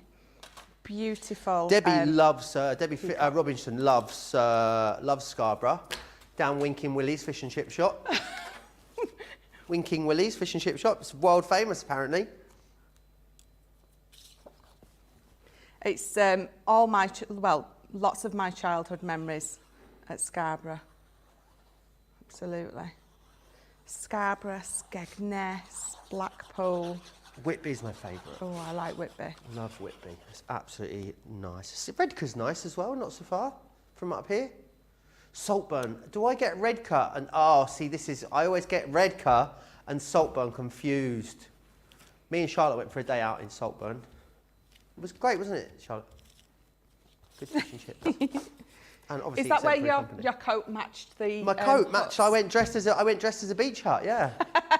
beautiful. Debbie loves, Robinson loves Scarborough. Down Winking Willie's fish and chip shop. Winking Willie's fish and chip shop. It's world famous, apparently. It's all my, lots of my childhood memories at Scarborough. Absolutely. Scarborough, Skegness, Blackpool. Whitby's my favourite. Oh, I like Whitby. Love Whitby. It's absolutely nice. Redcar's nice as well, not so far from up here. Saltburn. Do I get Redcar and see this is I always get Redcar and Saltburn confused. Me and Charlotte went for a day out in Saltburn. It was great, wasn't it, Charlotte? Good fish and chips. And obviously is that where exemplary your coat matched the? My coat matched. I went dressed as a beach hut. Yeah,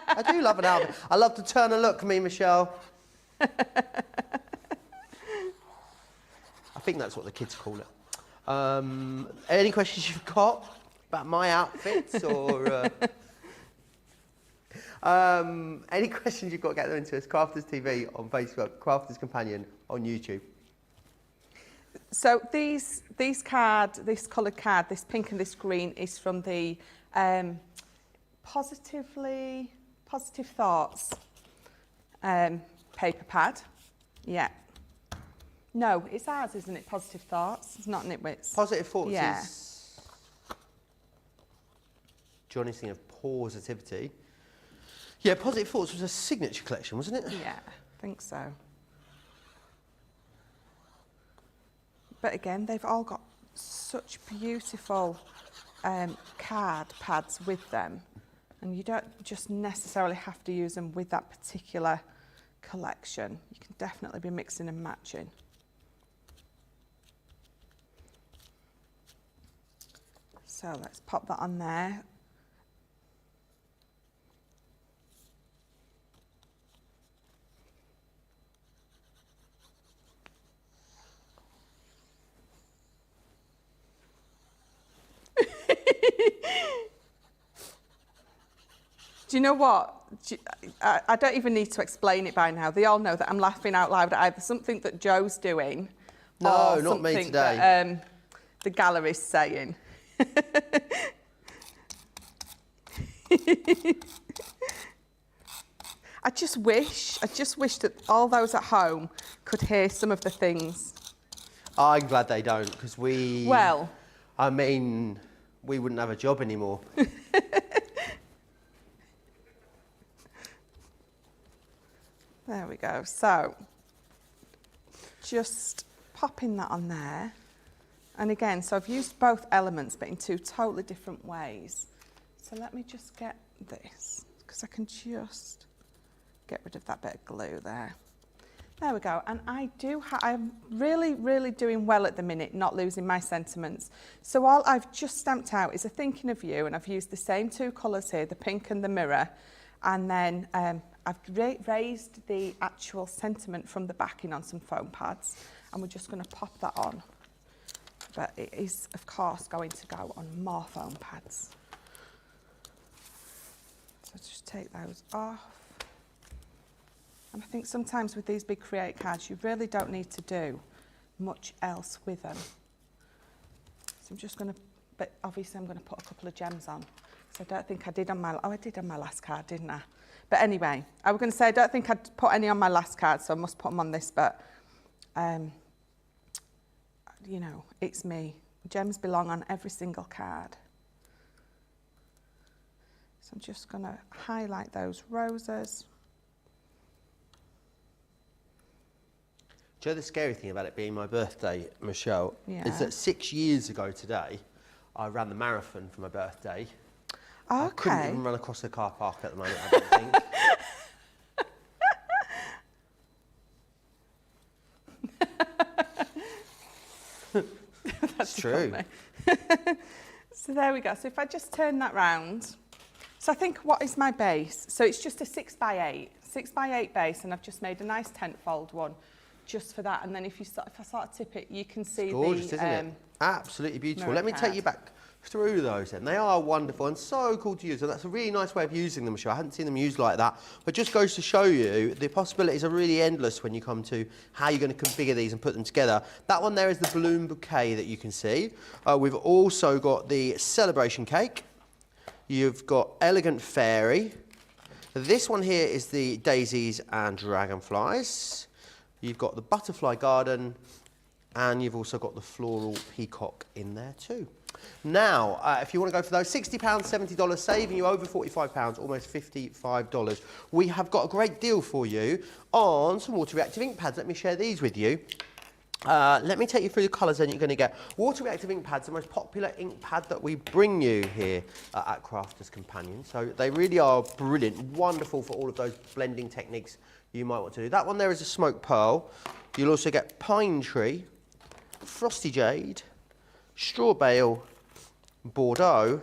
I do love an outfit. I love to turn and look. Me, Michelle. I think that's what the kids call it. Any questions you've got about my outfits or any questions you've got, get them into us. Crafters TV on Facebook, Crafters Companion on YouTube. So this coloured card, this pink and this green, is from the Positive Thoughts paper pad. Yeah. No, it's ours, isn't it? Positive Thoughts. It's not Nitwits. Positive Thoughts Yeah. is Johnny's thing of positivity. Yeah, Positive Thoughts was a signature collection, wasn't it? Yeah, I think so. But again, they've all got such beautiful card pads with them, and you don't just necessarily have to use them with that particular collection. You can definitely be mixing and matching. So let's pop that on there. Do you know what? I don't even need to explain it by now. They all know that I'm laughing out loud at either something that Joe's doing No, or not me something today. that the gallery's saying. I just wish that all those at home could hear some of the things. I'm glad they don't, because Well, I mean, we wouldn't have a job anymore. there we go. So, just popping that on there. And again, so I've used both elements, but in two totally different ways. So let me just get this, because I can just get rid of that bit of glue there. There we go. And I'm really, really doing well at the minute, not losing my sentiments. So all I've just stamped out is a thinking of you, and I've used the same two colours here, the pink and the mirror. And then I've raised the actual sentiment from the backing on some foam pads, and we're just going to pop that on. But it is, of course, going to go on more foam pads. So just take those off. And I think sometimes with these big Create cards, you really don't need to do much else with them. So I'm just going to, but obviously I'm going to put a couple of gems on. So I don't think I did on my, I did on my last card, didn't I? But anyway, I was going to say I don't think I'd put any on my last card, so I must put them on this, but you know, it's me. Gems belong on every single card. So I'm just going to highlight those roses. Do you know the scary thing about it being my birthday, Michelle, Yeah. is that 6 years ago today, I ran the marathon for my birthday. Okay. I couldn't even run across the car park at the moment, I don't think. That's true. So there we go. So if I just turn that round, so I think what is my base? So it's just a 6x8, 6x8 base, and I've just made a nice tent fold one just for that. And then if I start to tip it, you can see Gorgeous, the isn't it? Absolutely beautiful. mirror Let me take card. you back through those then. They are wonderful and so cool to use, and that's a really nice way of using them, Michelle. I hadn't seen them used like that, but just goes to show you the possibilities are really endless when you come to how you're going to configure these and put them together. That one there is the balloon bouquet that you can see. We've also got the celebration cake. You've got elegant fairy. This one here is the daisies and dragonflies. You've got the butterfly garden, and you've also got the floral peacock in there too. Now, if you want to go for those, £60, $70, saving you over £45, almost $55. We have got a great deal for you on some water reactive ink pads. Let me share these with you. Let me take you through the colours then you're going to get. Water reactive ink pads, the most popular ink pad that we bring you here at Crafters Companion. So they really are brilliant, wonderful for all of those blending techniques you might want to do. That one there is a smoke pearl. You'll also get pine tree, frosty jade, straw bale, Bordeaux,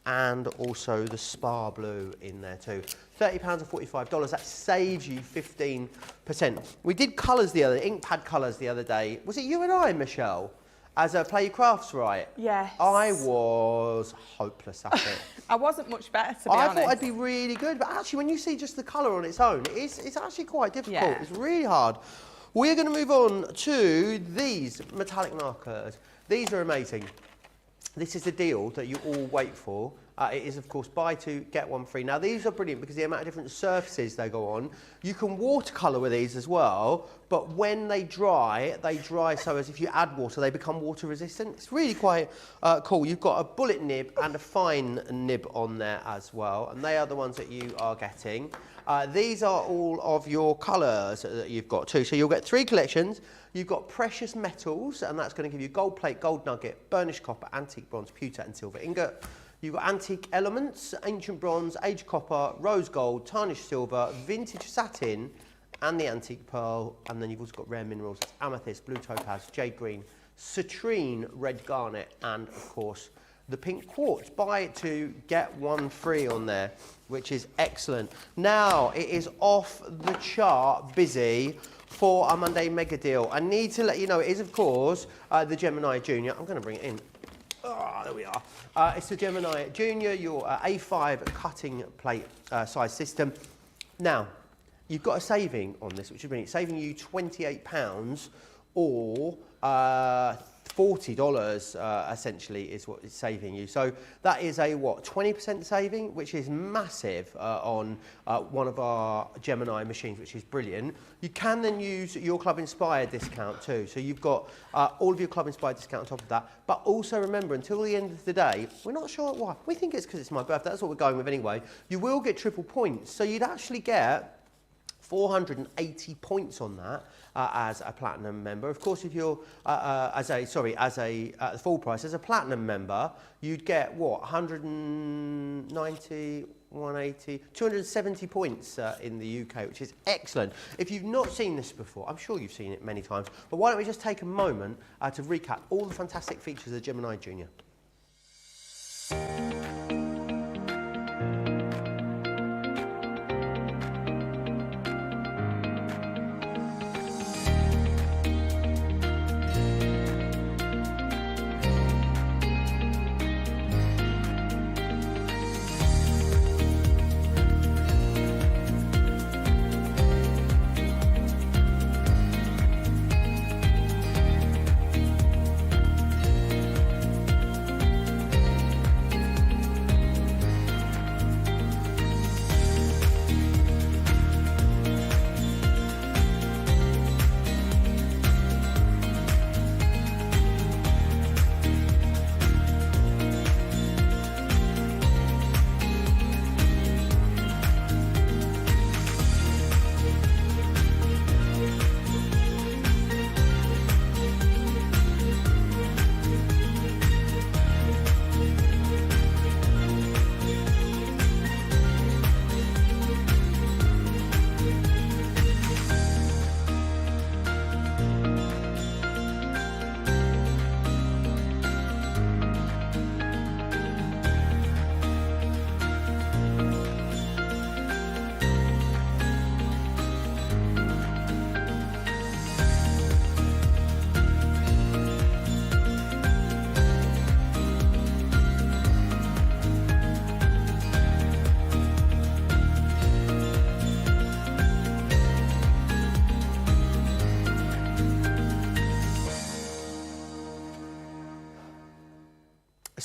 and also the spa blue in there too. £30 or $45, that saves you 15%. We did colours the other, ink pad colours the other day. Was it you and I, Michelle, as a Play Your Crafts Right? Yes. I was hopeless at it. I wasn't much better, to be I honest. thought I'd be really good, but actually when you see just the colour on its own, it's actually quite difficult. Yeah. It's really hard. We're going to move on to these metallic markers. These are amazing. This is the deal that you all wait for. It is, of course, buy two, get one free. Now, these are brilliant because the amount of different surfaces they go on. You can watercolour with these as well, but when they dry so as if you add water, they become water resistant. It's really quite cool. You've got a bullet nib and a fine nib on there as well, and they are the ones that you are getting. These are all of your colours that you've got too. So you'll get 3 collections. You've got precious metals, and that's going to give you gold plate, gold nugget, burnished copper, antique bronze, pewter and silver ingot. You've got antique elements, ancient bronze, aged copper, rose gold, tarnished silver, vintage satin, and the antique pearl. And then you've also got rare minerals, that's amethyst, blue topaz, jade green, citrine, red garnet, and of course the pink quartz. Buy 2, get 1 free on there, which is excellent. Now it is off the chart busy for our Monday mega deal. I need to let you know it is, of course, the Gemini Junior. I'm going to bring it in. Oh, there we are. It's the Gemini Junior, your A5 cutting plate size system. Now, you've got a saving on this, which is brilliant. Saving you £28 or $40 essentially is what it's saving you. So that is a, what, 20% saving, which is massive on one of our Gemini machines, which is brilliant. You can then use your Club Inspired discount too. So you've got all of your Club Inspired discount on top of that. But also remember, until the end of the day, we're not sure why. We think it's because it's my birthday. That's what we're going with anyway. You will get triple points. So you'd actually get 480 points on that as a platinum member. Of course, if you're full price as a platinum member, you'd get what, 190, 180, 270 points in the UK, which is excellent. If you've not seen this before, I'm sure you've seen it many times, but why don't we just take a moment to recap all the fantastic features of the Gemini Junior.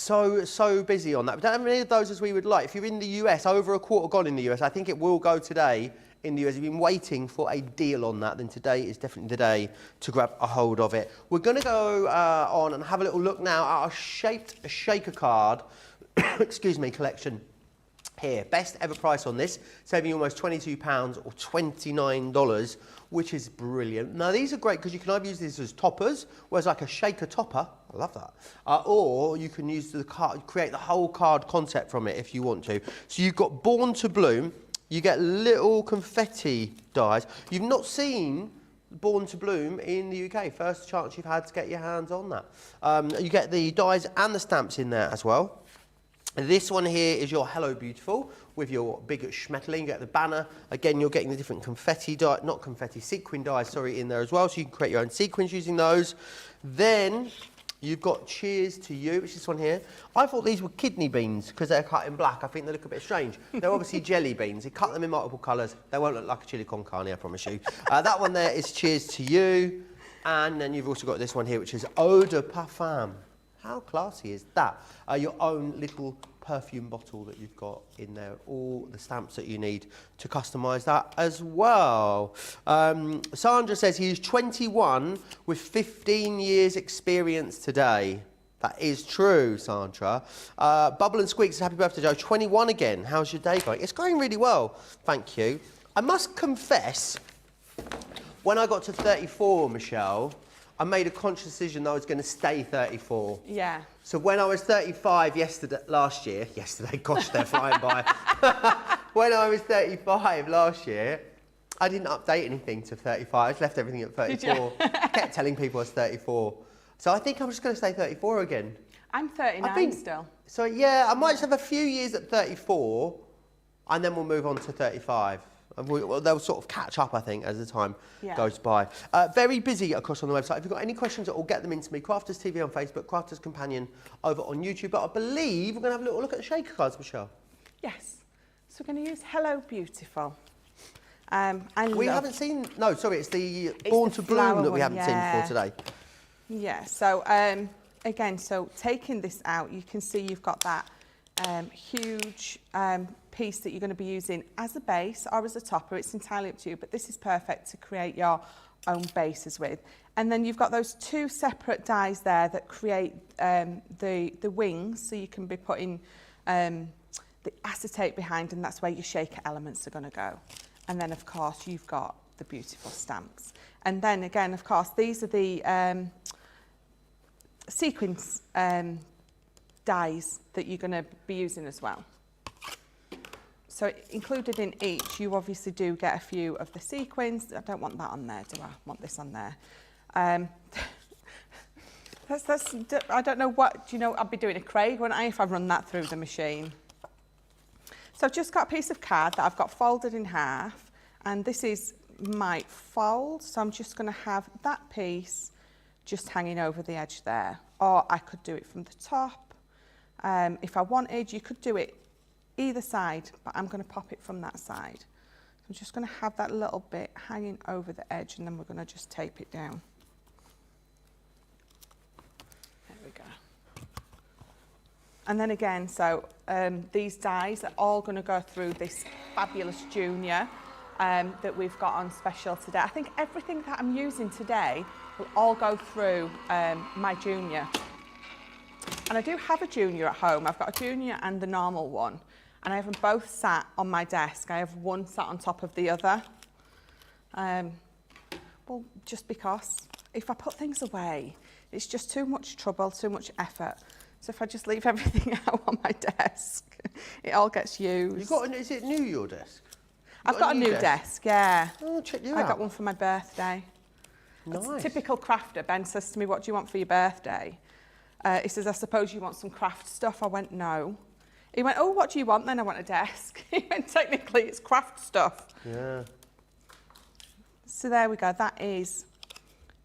so busy on that. We don't have any of those as we would like. If you're in the US, over a quarter gone in the US. I think it will go today in the US. If you've been waiting for a deal on that, then today is definitely the day to grab a hold of it. We're going to go on and have a little look now at our shaped shaker card, excuse me, collection. Here, best ever price on this, saving you almost £22 or $29, which is brilliant. Now these are great because you can either use these as toppers, whereas like a shaker topper, I love that, or you can use the card, create the whole card concept from it if you want to. So you've got Born to Bloom, you get little confetti dies. You've not seen Born to Bloom in the UK, first chance you've had to get your hands on that. You get the dies and the stamps in there as well. This one here is your Hello Beautiful with your big Schmetterling. You get the banner. Again, you're getting the different confetti die, not confetti, sequin dies, sorry, in there as well. So you can create your own sequins using those. Then you've got Cheers to You, which is this one here. I thought these were kidney beans because they're cut in black. I think they look a bit strange. They're obviously jelly beans. You cut them in multiple colours. They won't look like a chili con carne, I promise you. That one there is Cheers to You. And then you've also got this one here, which is Eau de Parfum. How classy is that? Your own little perfume bottle that you've got in there, all the stamps that you need to customise that as well. Sandra says he is 21 with 15 years experience today. That is true, Sandra. Bubble and Squeak says, happy birthday, Joe. 21 again. How's your day going? It's going really well, thank you. I must confess, when I got to 34, Michelle, I made a conscious decision that I was going to stay 34. Yeah. So when I was 35 last year, gosh, they're flying by. When I was 35 last year, I didn't update anything to 35. I just left everything at 34. I kept telling people I was 34. So I think I'm just going to stay 34 again. I'm 39 still. So yeah, I might just have a few years at 34 and then we'll move on to 35. They'll sort of catch up, I think, as the time goes by. Very busy across on the website. If you've got any questions at all, get them into me. Crafters TV on Facebook, Crafters Companion over on YouTube. But I believe we're going to have a little look at the shaker cards, Michelle. Yes. So we're going to use Hello Beautiful. We haven't seen... No, sorry, it's the Born to Bloom that we haven't seen before today. Yeah, so again, so taking this out, you can see you've got that huge piece that you're going to be using as a base or as a topper. It's entirely up to you, but this is perfect to create your own bases with. And then you've got those two separate dies there that create the wings, so you can be putting the acetate behind, and that's where your shaker elements are going to go. And then, of course, you've got the beautiful stamps. And then, again, of course, these are the sequins dies that you're going to be using as well. So included in each, you obviously do get a few of the sequins. I don't want that on there, do I? I want this on there. I don't know what, I'd be doing a Craig, wouldn't I, if I run that through the machine. So I've just got a piece of card that I've got folded in half, and this is my fold, so I'm just going to have that piece just hanging over the edge there. Or I could do it from the top. If I wanted, you could do it either side, but I'm going to pop it from that side. I'm just going to have that little bit hanging over the edge, and then we're going to just tape it down. There we go. And then again, so these dies are all going to go through this fabulous junior that we've got on special today. I think everything that I'm using today will all go through my junior. And I do have a junior at home. I've got a junior and the normal one. And I have them both sat on my desk. I have one sat on top of the other. Well, just because if I put things away, it's just too much trouble, too much effort. So if I just leave everything out on my desk, it all gets used. Is it new, your desk? I've got a new desk, yeah. Oh, check you out. I got one for my birthday. Nice. It's a typical crafter. Ben says to me, what do you want for your birthday? He says, I suppose you want some craft stuff. I went, no. He went, oh, what do you want then? I want a desk. He went, technically, it's craft stuff. Yeah. So there we go. That is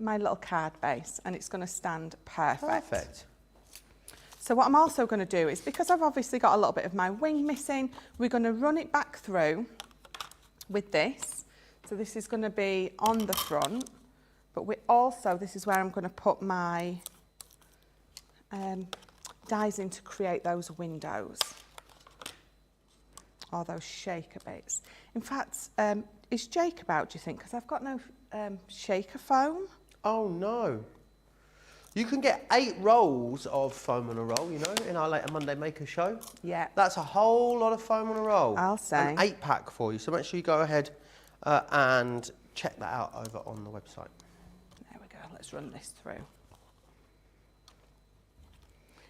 my little card base, and it's going to stand perfect. Perfect. So what I'm also going to do is, because I've obviously got a little bit of my wing missing, we're going to run it back through with this. So this is going to be on the front, but we also, this is where I'm going to put my dies in to create those windows. Or those shaker bits. In fact, is Jake about, do you think? Because I've got no shaker foam. Oh no. You can get 8 rolls of foam on a roll, you know, in our later Monday Maker show. Yeah. That's a whole lot of foam on a roll. I'll say. An 8-pack for you. So make sure you go ahead and check that out over on the website. There we go. Let's run this through.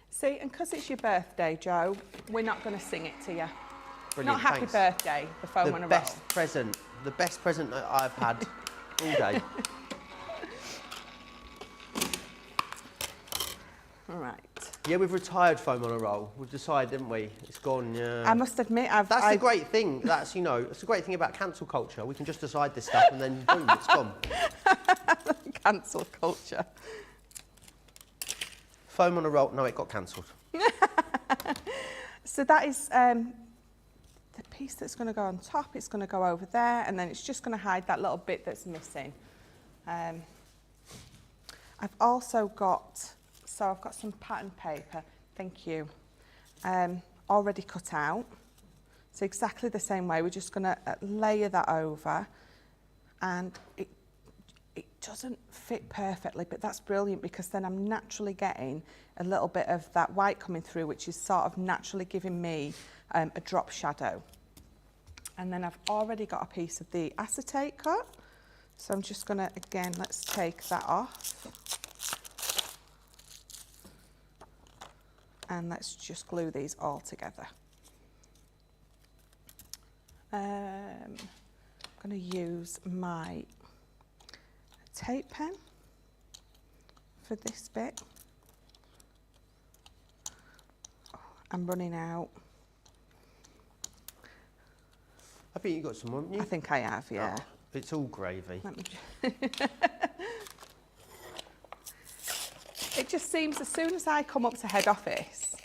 See, and because it's your birthday, Joe, we're not going to sing it to you. Brilliant, Not happy thanks. birthday, the foam on a roll. The best present that I've had all day. All right. Yeah, we've retired foam on a roll. We've decided, didn't we? It's gone. I must admit, That's the great thing. That's, you know, it's the great thing about cancel culture. We can just decide this stuff and then boom, it's gone. Cancel culture. Foam on a roll. No, it got cancelled. So that is the piece that's going to go on top. It's going to go over there, and then it's just going to hide that little bit that's missing. I've also got, so I've got some pattern paper, thank you, already cut out. So exactly the same way, we're just going to layer that over, and it doesn't fit perfectly, but that's brilliant because then I'm naturally getting a little bit of that white coming through, which is sort of naturally giving me a drop shadow. And then I've already got a piece of the acetate cut. So I'm just gonna, again, let's take that off. And let's just glue these all together. I'm gonna use my tape pen for this bit. I'm running out. I think you got some, haven't you? I think I have, yeah. Oh, it's all gravy. Let me It just seems as soon as I come up to head office,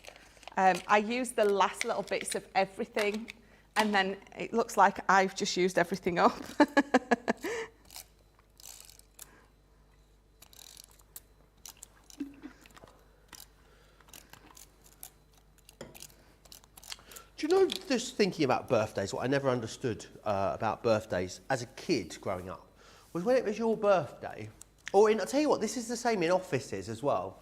I use the last little bits of everything, and then it looks like I've just used everything up. Do you know, just thinking about birthdays, what I never understood about birthdays as a kid growing up was when it was your birthday, or I'll tell you what, this is the same in offices as well.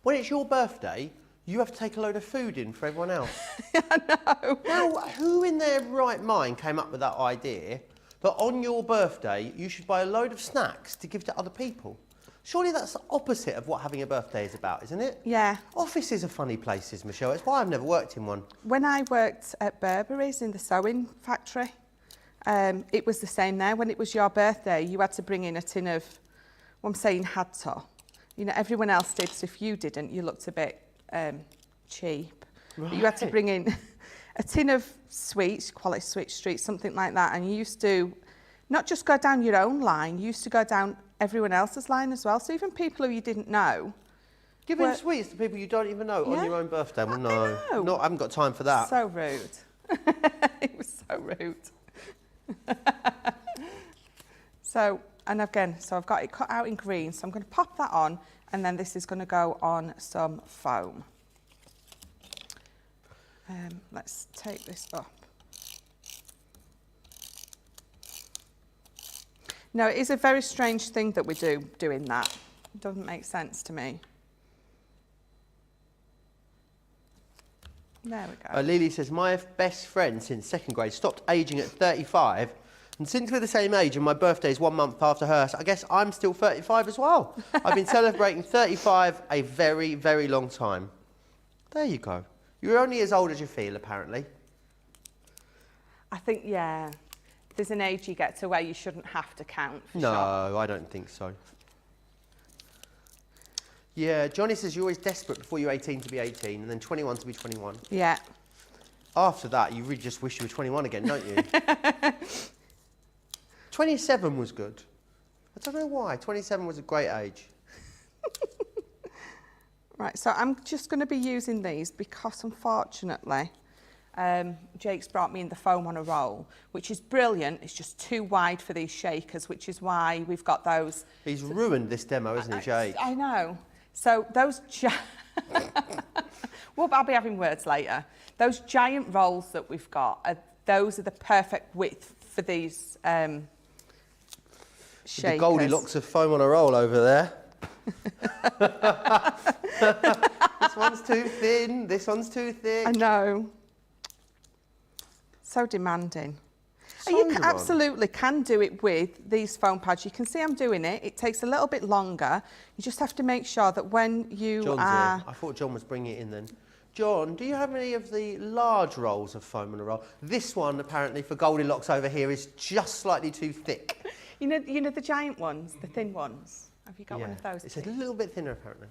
When it's your birthday, you have to take a load of food in for everyone else. I know. Now, who in their right mind came up with that idea that on your birthday you should buy a load of snacks to give to other people? Surely that's the opposite of what having a birthday is about, isn't it? Yeah. Offices are funny places, Michelle. It's why I've never worked in one. When I worked at Burberry's in the sewing factory, it was the same there. When it was your birthday, you had to bring in a tin of, well, I'm saying had to. You know, everyone else did, so if you didn't, you looked a bit cheap. Right. But you had to bring in a tin of sweets, quality sweet street, something like that, and you used to not just go down your own line, you used to go down everyone else's line as well. So even people who you didn't know. Giving sweets to people you don't even know on your own birthday? Well, no. I know. I haven't got time for that. So rude. It was so rude. So, and again, so I've got it cut out in green, so I'm going to pop that on, and then this is going to go on some foam. Let's take this up. No, it is a very strange thing that we do doing that. It doesn't make sense to me. There we go. Lily says, my best friend since second grade stopped ageing at 35, and since we're the same age and my birthday is 1 month after hers, I guess I'm still 35 as well. I've been celebrating 35 a very, very long time. There you go. You're only as old as you feel, apparently. I think, yeah, there's an age you get to where you shouldn't have to count for No, sure. I don't think so. Yeah, Johnny says you're always desperate before you're 18 to be 18 and then 21 to be 21. Yeah. After that, you really just wish you were 21 again, don't you? 27 was good. I don't know why. 27 was a great age. Right, so I'm just going to be using these because, unfortunately, Jake's brought me in the foam on a roll, which is brilliant. It's just too wide for these shakers, which is why we've got those. He's ruined this demo, hasn't he, Jake? I know. So those Well, I'll be having words later. Those giant rolls that we've got, those are the perfect width for these shakers. The Goldilocks of foam on a roll over there. This one's too thin, this one's too thick. I know. So demanding. And you absolutely can do it with these foam pads. You can see I'm doing it. It takes a little bit longer. You just have to make sure that when you John's are... here. I thought John was bringing it in then. John, do you have any of the large rolls of foam on a roll? This one, apparently, for Goldilocks over here, is just slightly too thick. You know the giant ones, the thin ones? Have you got one of those? It's a little bit thinner, apparently.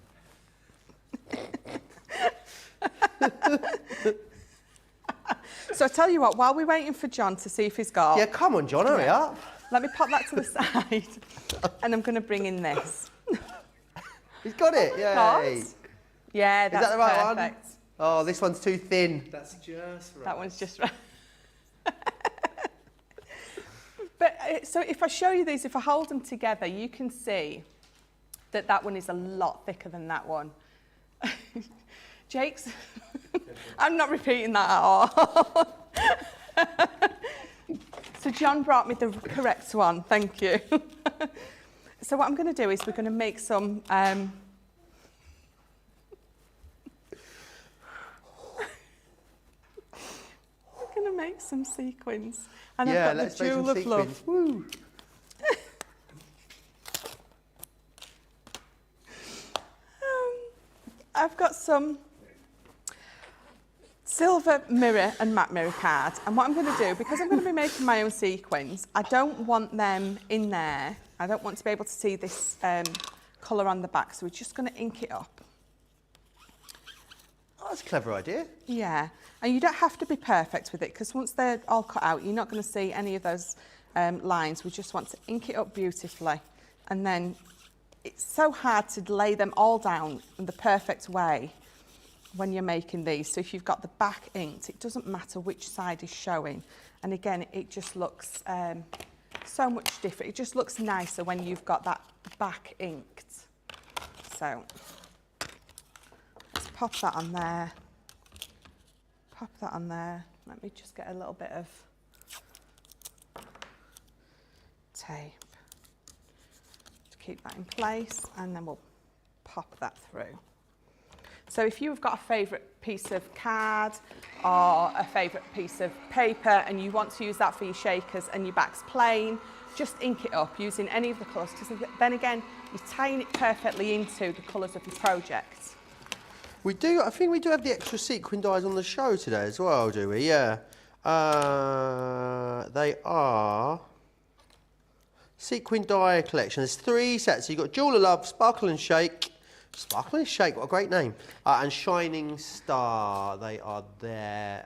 So I tell you what, while we're waiting for John to see if he's got... Yeah, come on, John, hurry up. Let me pop that to the side. And I'm going to bring in this. He's got it, yay. Yeah, that's Is that the right perfect. one? Oh, this one's too thin. That's just right. That one's just right. But so if I show you these, if I hold them together, you can see that that one is a lot thicker than that one. Jake's, I'm not repeating that at all. So John brought me the correct one, thank you. So what I'm going to do is we're going to make some... we're going to make some sequins. And Yeah, I've got let's the make jewel some of love. sequins. Woo. I've got some silver mirror and matte mirror cards, and what I'm going to do, because I'm going to be making my own sequins, I don't want them in there. I don't want to be able to see this colour on the back, so we're just going to ink it up. Oh, that's a clever idea. Yeah, and you don't have to be perfect with it, because once they're all cut out, you're not going to see any of those lines. We just want to ink it up beautifully, and then it's so hard to lay them all down in the perfect way when you're making these. So if you've got the back inked, it doesn't matter which side is showing. And again, it just looks so much different. It just looks nicer when you've got that back inked. So let's pop that on there. Pop that on there. Let me just get a little bit of tape. Keep that in place, and then we'll pop that through. So if you've got a favourite piece of card or a favourite piece of paper and you want to use that for your shakers and your back's plain, just ink it up using any of the colours, because then again, you're tying it perfectly into the colours of your project. We do, I think we do have the extra sequin dies on the show today as well, do we? Yeah. They are... Sequin die collection. There's 3 sets. So you've got Jewel of Love, Sparkle and Shake. Sparkle and Shake, what a great name. And Shining Star. They are there.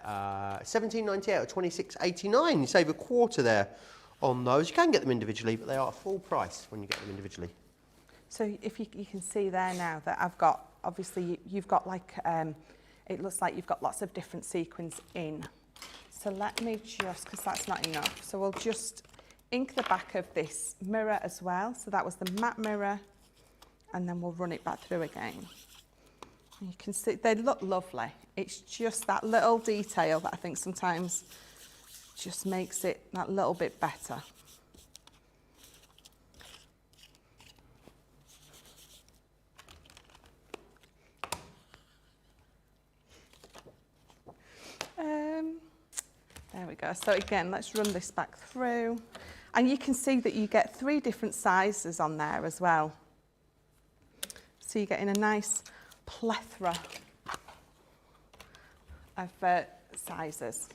$17.98 or $26.89. You save a quarter there on those. You can get them individually, but they are full price when you get them individually. So if you can see there now that I've got, obviously you've got like, it looks like you've got lots of different sequins in. So let me just, because that's not enough. So we'll just ink the back of this mirror as well. So that was the matte mirror, and then we'll run it back through again. And you can see they look lovely. It's just that little detail that I think sometimes just makes it that little bit better. There we go. So again, let's run this back through. And you can see that you get 3 different sizes on there as well. So you're getting a nice plethora of sizes.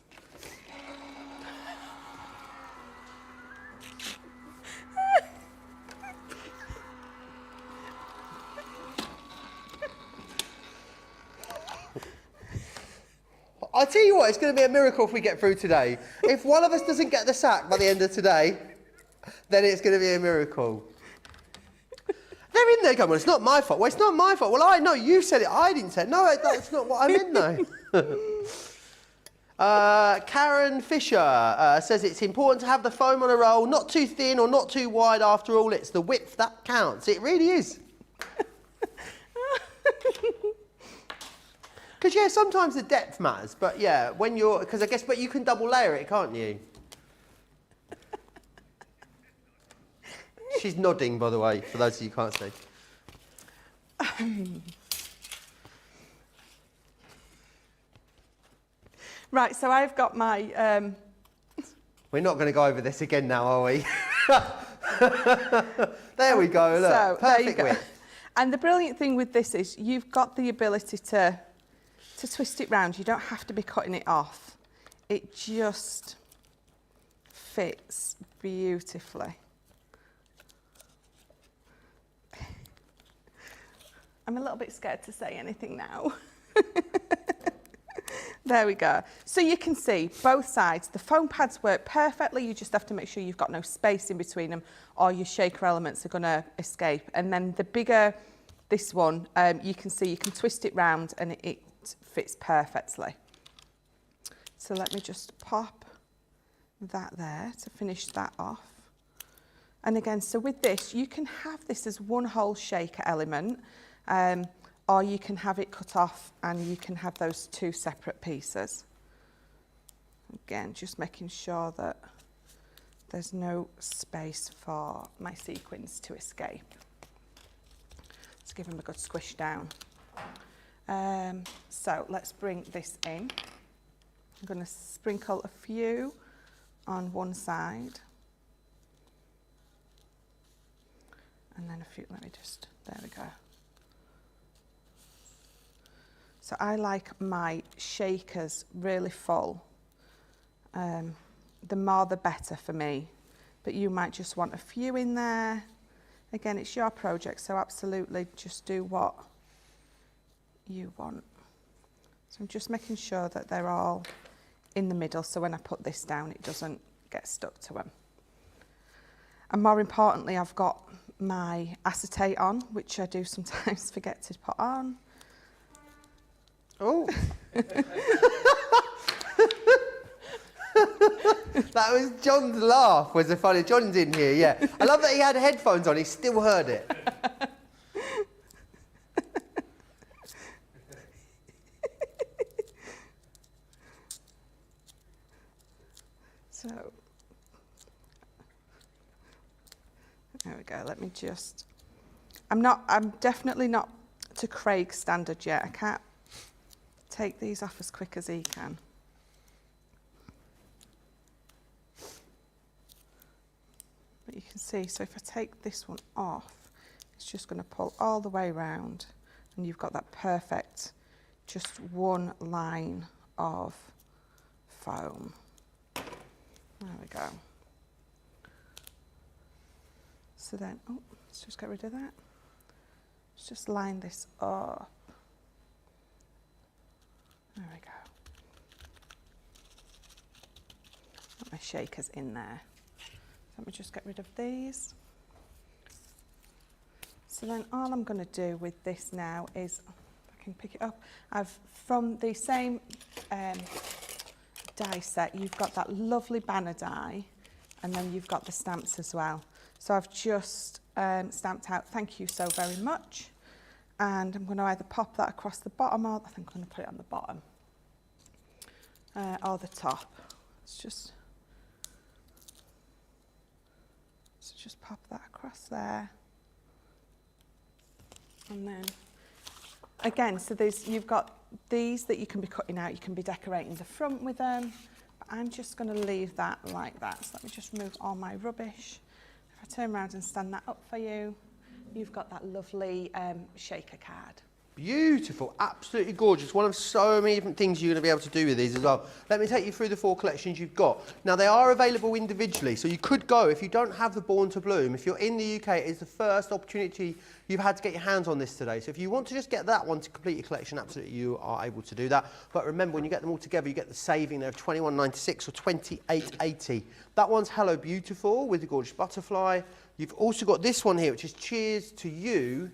I tell you what, it's going to be a miracle if we get through today. If one of us doesn't get the sack by the end of today, then it's going to be a miracle. They're in there going, well, it's not my fault. Well, it's not my fault. Well, I know you said it. I didn't say it. No, that's not what I meant, though. Karen Fisher says it's important to have the foam on a roll, not too thin or not too wide. After all, it's the width that counts. It really is. Because, yeah, sometimes the depth matters, but, yeah, when you're... Because I guess, but you can double layer it, can't you? She's nodding, by the way, for those of you who can't see. Right, so I've got my... We're not going to go over this again now, are we? There we go, look, so, perfect width. And the brilliant thing with this is you've got the ability to twist it round. You don't have to be cutting it off. It just fits beautifully. I'm a little bit scared to say anything now. There we go. So you can see both sides. The foam pads work perfectly. You just have to make sure you've got no space in between them or your shaker elements are going to escape. And then the bigger, this one, you can see you can twist it round and it fits perfectly. So let me just pop that there to finish that off. And again, so with this, you can have this as one whole shaker element. Or you can have it cut off and you can have those two separate pieces. Again, just making sure that there's no space for my sequins to escape. Let's give them a good squish down. So let's bring this in. I'm going to sprinkle a few on one side. And then a few, let me just, there we go. So I like my shakers really full. The more the better for me. But you might just want a few in there. Again, it's your project, so absolutely just do what you want. So I'm just making sure that they're all in the middle, so when I put this down, it doesn't get stuck to them. And more importantly, I've got my acetate on, which I do sometimes forget to put on. Oh. That was John's laugh, was a funny. John's in here, yeah. I love that he had headphones on, he still heard it. So, there we go, let me just, I'm definitely not to Craig's standard yet. I can't take these off as quick as he can. But you can see, so if I take this one off, it's just going to pull all the way around and you've got that perfect, just one line of foam. There we go. So then, oh, let's just get rid of that. Let's just line this up. There we go. Got my shakers in there. Let me just get rid of these. So then all I'm going to do with this now is, if I can pick it up, I've, from the same die set, you've got that lovely banner die, and then you've got the stamps as well. So I've just stamped out, thank you so very much. And I'm going to either pop that across the bottom, or I think I'm going to put it on the bottom, or the top. Let's just pop that across there. And then, again, so you've got these that you can be cutting out, you can be decorating the front with them. But I'm just going to leave that like that. So let me just remove all my rubbish. If I turn around and stand that up for you, you've got that lovely shaker card. Beautiful, absolutely gorgeous. One of so many different things you're going to be able to do with these as well. Let me take you through the 4 collections you've got. Now, they are available individually, so you could go, if you don't have the Born to Bloom, if you're in the UK, it's the first opportunity you've had to get your hands on this today. So if you want to just get that one to complete your collection, absolutely you are able to do that. But remember, when you get them all together, you get the saving there of £21.96 or £28.80. That one's Hello Beautiful with the gorgeous butterfly. You've also got this one here, which is Cheers to You.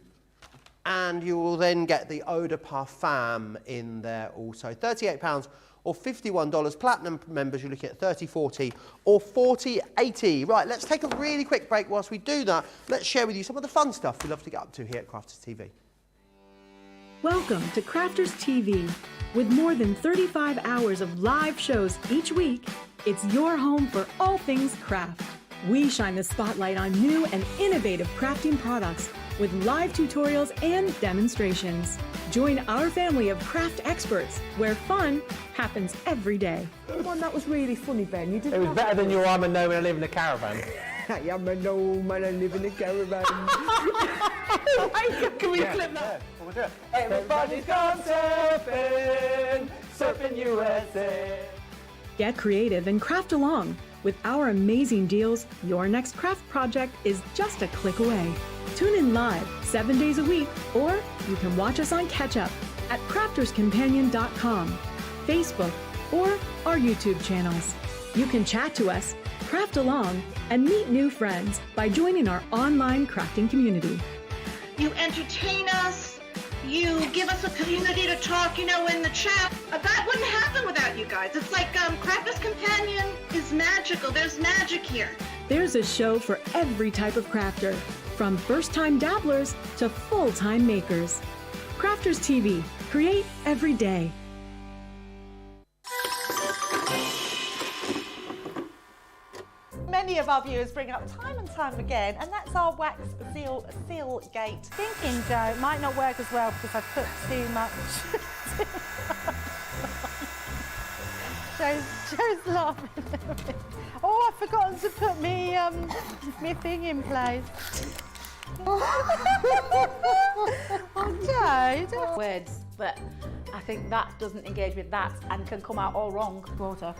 And you will then get the Eau de Parfum in there also. £38 or $51. Platinum members, you're looking at $30.40 or $40.80. Right, let's take a really quick break. Whilst we do that, let's share with you some of the fun stuff we love to get up to here at Crafters TV. Welcome to Crafters TV. With more than 35 hours of live shows each week, it's your home for all things craft. We shine the spotlight on new and innovative crafting products with live tutorials and demonstrations. Join our family of craft experts where fun happens every day. The one that was really funny, Ben. You didn't. It was have better to- than your I'm a gnome and I live in a caravan. I am a gnome and I live in a caravan. Can we clip that? We'll do it. Everybody's gone surfing, surfing USA. Get creative and craft along. With our amazing deals, your next craft project is just a click away. Tune in live 7 days a week, or you can watch us on Catch Up at crafterscompanion.com, Facebook, or our YouTube channels. You can chat to us, craft along, and meet new friends by joining our online crafting community. You entertain us. You give us a community to talk, in the chat. That wouldn't happen without you guys. It's like Crafters Companion is magical. There's magic here. There's a show for every type of crafter, from first-time dabblers to full-time makers. Crafters TV, create every day. Many of our viewers bring up time and time again, and that's our wax seal gate. Thinking, Joe, it might not work as well because I've put too much. Joe's laughing at me. Oh, I've forgotten to put me thing in place. Oh, Joe. Words, but I think that doesn't engage with that and can come out all wrong. Water.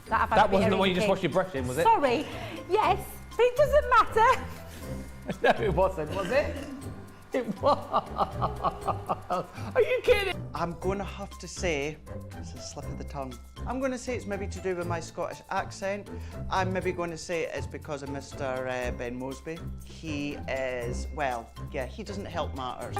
That wasn't the one you just washed your brush in, was it? Sorry. Yes, it doesn't matter. No, it wasn't, was it? It was. Are you kidding? I'm going to have to say, it's a slip of the tongue. I'm going to say it's maybe to do with my Scottish accent. I'm maybe going to say it's because of Mr. Ben Mosby. He is, well, yeah, he doesn't help matters.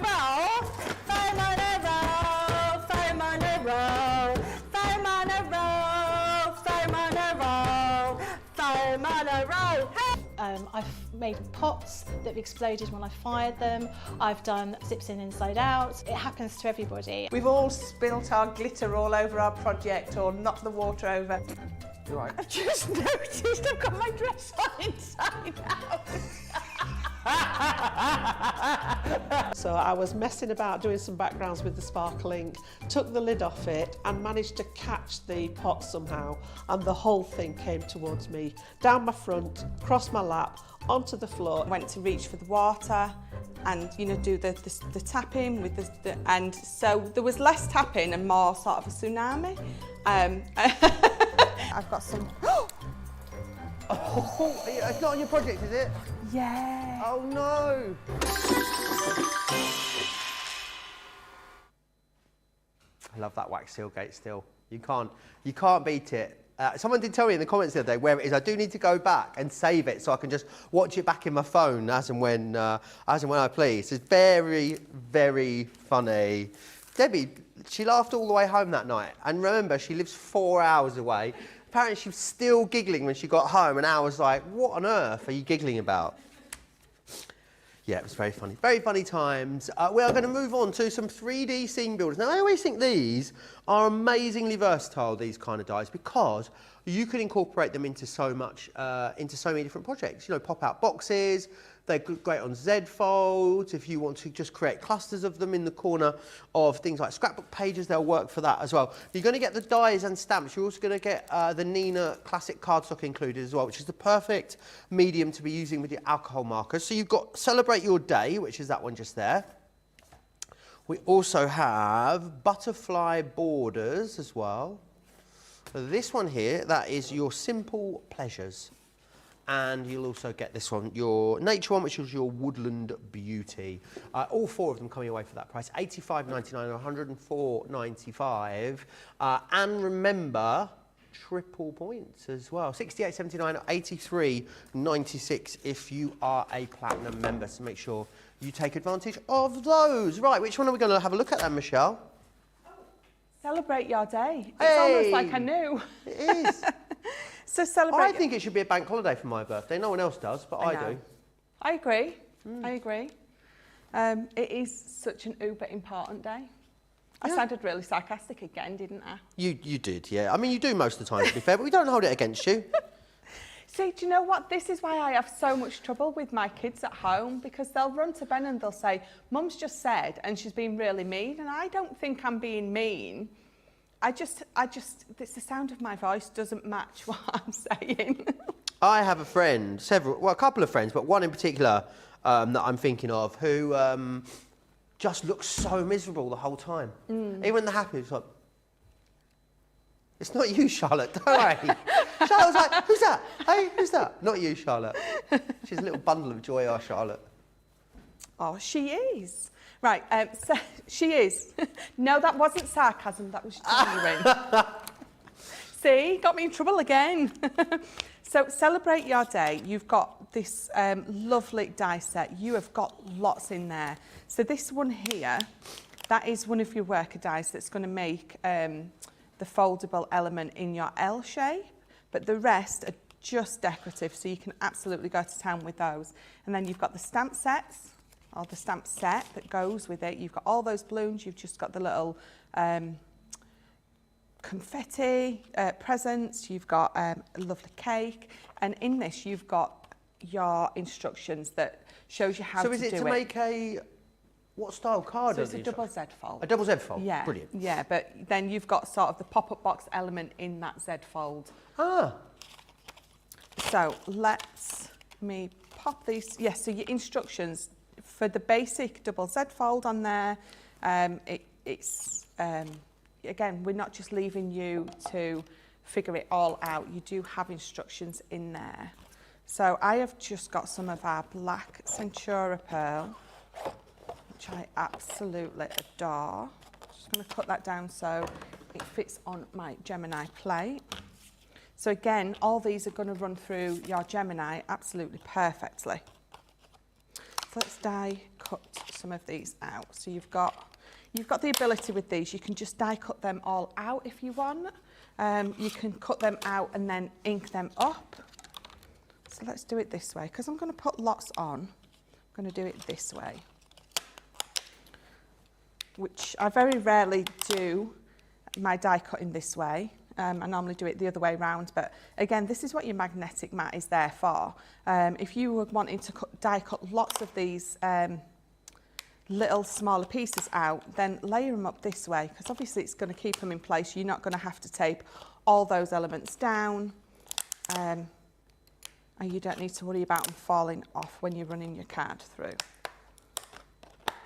I've made pots that have exploded when I fired them. I've done zips in inside out. It happens to everybody. We've all spilt our glitter all over our project or knocked the water over. You're right. I've just noticed I've got my dress on inside out. So I was messing about doing some backgrounds with the sparkling, took the lid off it and managed to catch the pot somehow, and the whole thing came towards me, down my front, across my lap, onto the floor. Went to reach for the water and do the tapping with the and so there was less tapping and more sort of a tsunami. I've got some. Oh, it's not on your project, is it? Yeah. Oh no! I love that wax seal gate still. You can't beat it. Someone did tell me in the comments the other day where it is. I do need to go back and save it so I can just watch it back in my phone as and when I please. It's very, very funny. Debbie, she laughed all the way home that night. And remember, she lives 4 hours away. Apparently she was still giggling when she got home, and I was like, what on earth are you giggling about? Yeah, it was very funny. Very funny times. We are going to move on to some 3D scene builders. Now, I always think these are amazingly versatile, these kind of dies, because you can incorporate them into so many different projects. Pop-out boxes. They're great on Z folds. If you want to just create clusters of them in the corner of things like scrapbook pages, they'll work for that as well. You're going to get the dies and stamps. You're also going to get the Nina Classic cardstock included as well, which is the perfect medium to be using with your alcohol markers. So you've got Celebrate Your Day, which is that one just there. We also have butterfly borders as well. This one here, that is your Simple Pleasures. And you'll also get this one, your nature one, which is your woodland beauty. All four of them coming away for that price, $85.99 or $104.95. And remember, triple points as well, $68.79 or $83.96 if you are a platinum member. So make sure you take advantage of those. Right, which one are we going to have a look at then, Michelle? Celebrate your day. It's Hey! almost like I knew. It is. So celebrate. I think it should be a bank holiday for my birthday. No one else does, but I do. I agree. I agree. It is such an uber important day. I sounded really sarcastic again, didn't I? You did, yeah. I mean, you do most of the time, to be fair, but we don't hold it against you. See, do you know what? This is why I have so much trouble with my kids at home, because they'll run to Ben and they'll say, Mum's just said, and she's been really mean, and I don't think I'm being mean. It's the sound of my voice doesn't match what I'm saying. I have a friend, a couple of friends, but one in particular that I'm thinking of who just looks so miserable the whole time. Even when they're happy, it's like, it's not you, Charlotte, don't worry. Charlotte's like, who's that? Hey, who's that? Not you, Charlotte. She's a little bundle of joy, our Charlotte. Oh, she is. Right, so she is. No, that wasn't sarcasm, that was genuine. See, got me in trouble again. So celebrate your day. You've got this lovely die set. You have got lots in there. So this one here, that is one of your worker dies that's going to make the foldable element in your L shape, but the rest are just decorative, so you can absolutely go to town with those. And then you've got the stamp sets, or the stamp set that goes with it. You've got all those balloons, you've just got the little confetti presents, you've got a lovely cake, and in this you've got your instructions that shows you how to do it. So is it to make a, what style card? So it's a double Z fold. A double Z fold? Yeah. Brilliant. Yeah, but then you've got sort of the pop-up box element in that Z fold. Ah. So let me pop these. Yes, so your instructions for the basic double Z fold on there, again, we're not just leaving you to figure it all out. You do have instructions in there. So I have just got some of our black Centura pearl, which I absolutely adore. Just going to cut that down so it fits on my Gemini plate. So again, all these are going to run through your Gemini absolutely perfectly. So let's die cut some of these out. So you've got the ability with these, you can just die cut them all out if you want. You can cut them out and then ink them up. So let's do it this way, because I'm going to put lots on. I'm going to do it this way, which I very rarely do my die cutting this way. I normally do it the other way around, but again, this is what your magnetic mat is there for. If you were wanting to die cut lots of these little smaller pieces out, then layer them up this way, because obviously it's going to keep them in place. You're not going to have to tape all those elements down, and you don't need to worry about them falling off when you're running your card through.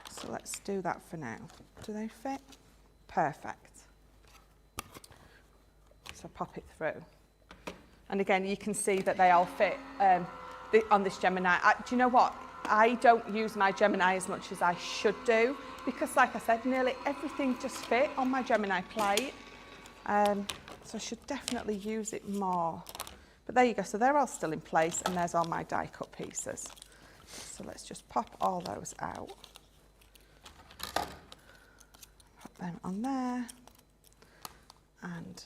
So let's do that for now. Do they fit? Perfect. So pop it through. And again, you can see that they all fit on this Gemini. Do you know what? I don't use my Gemini as much as I should do, because like I said, nearly everything just fit on my Gemini plate. So I should definitely use it more. But there you go, so they're all still in place, and there's all my die cut pieces. So let's just pop all those out. Put them on there. And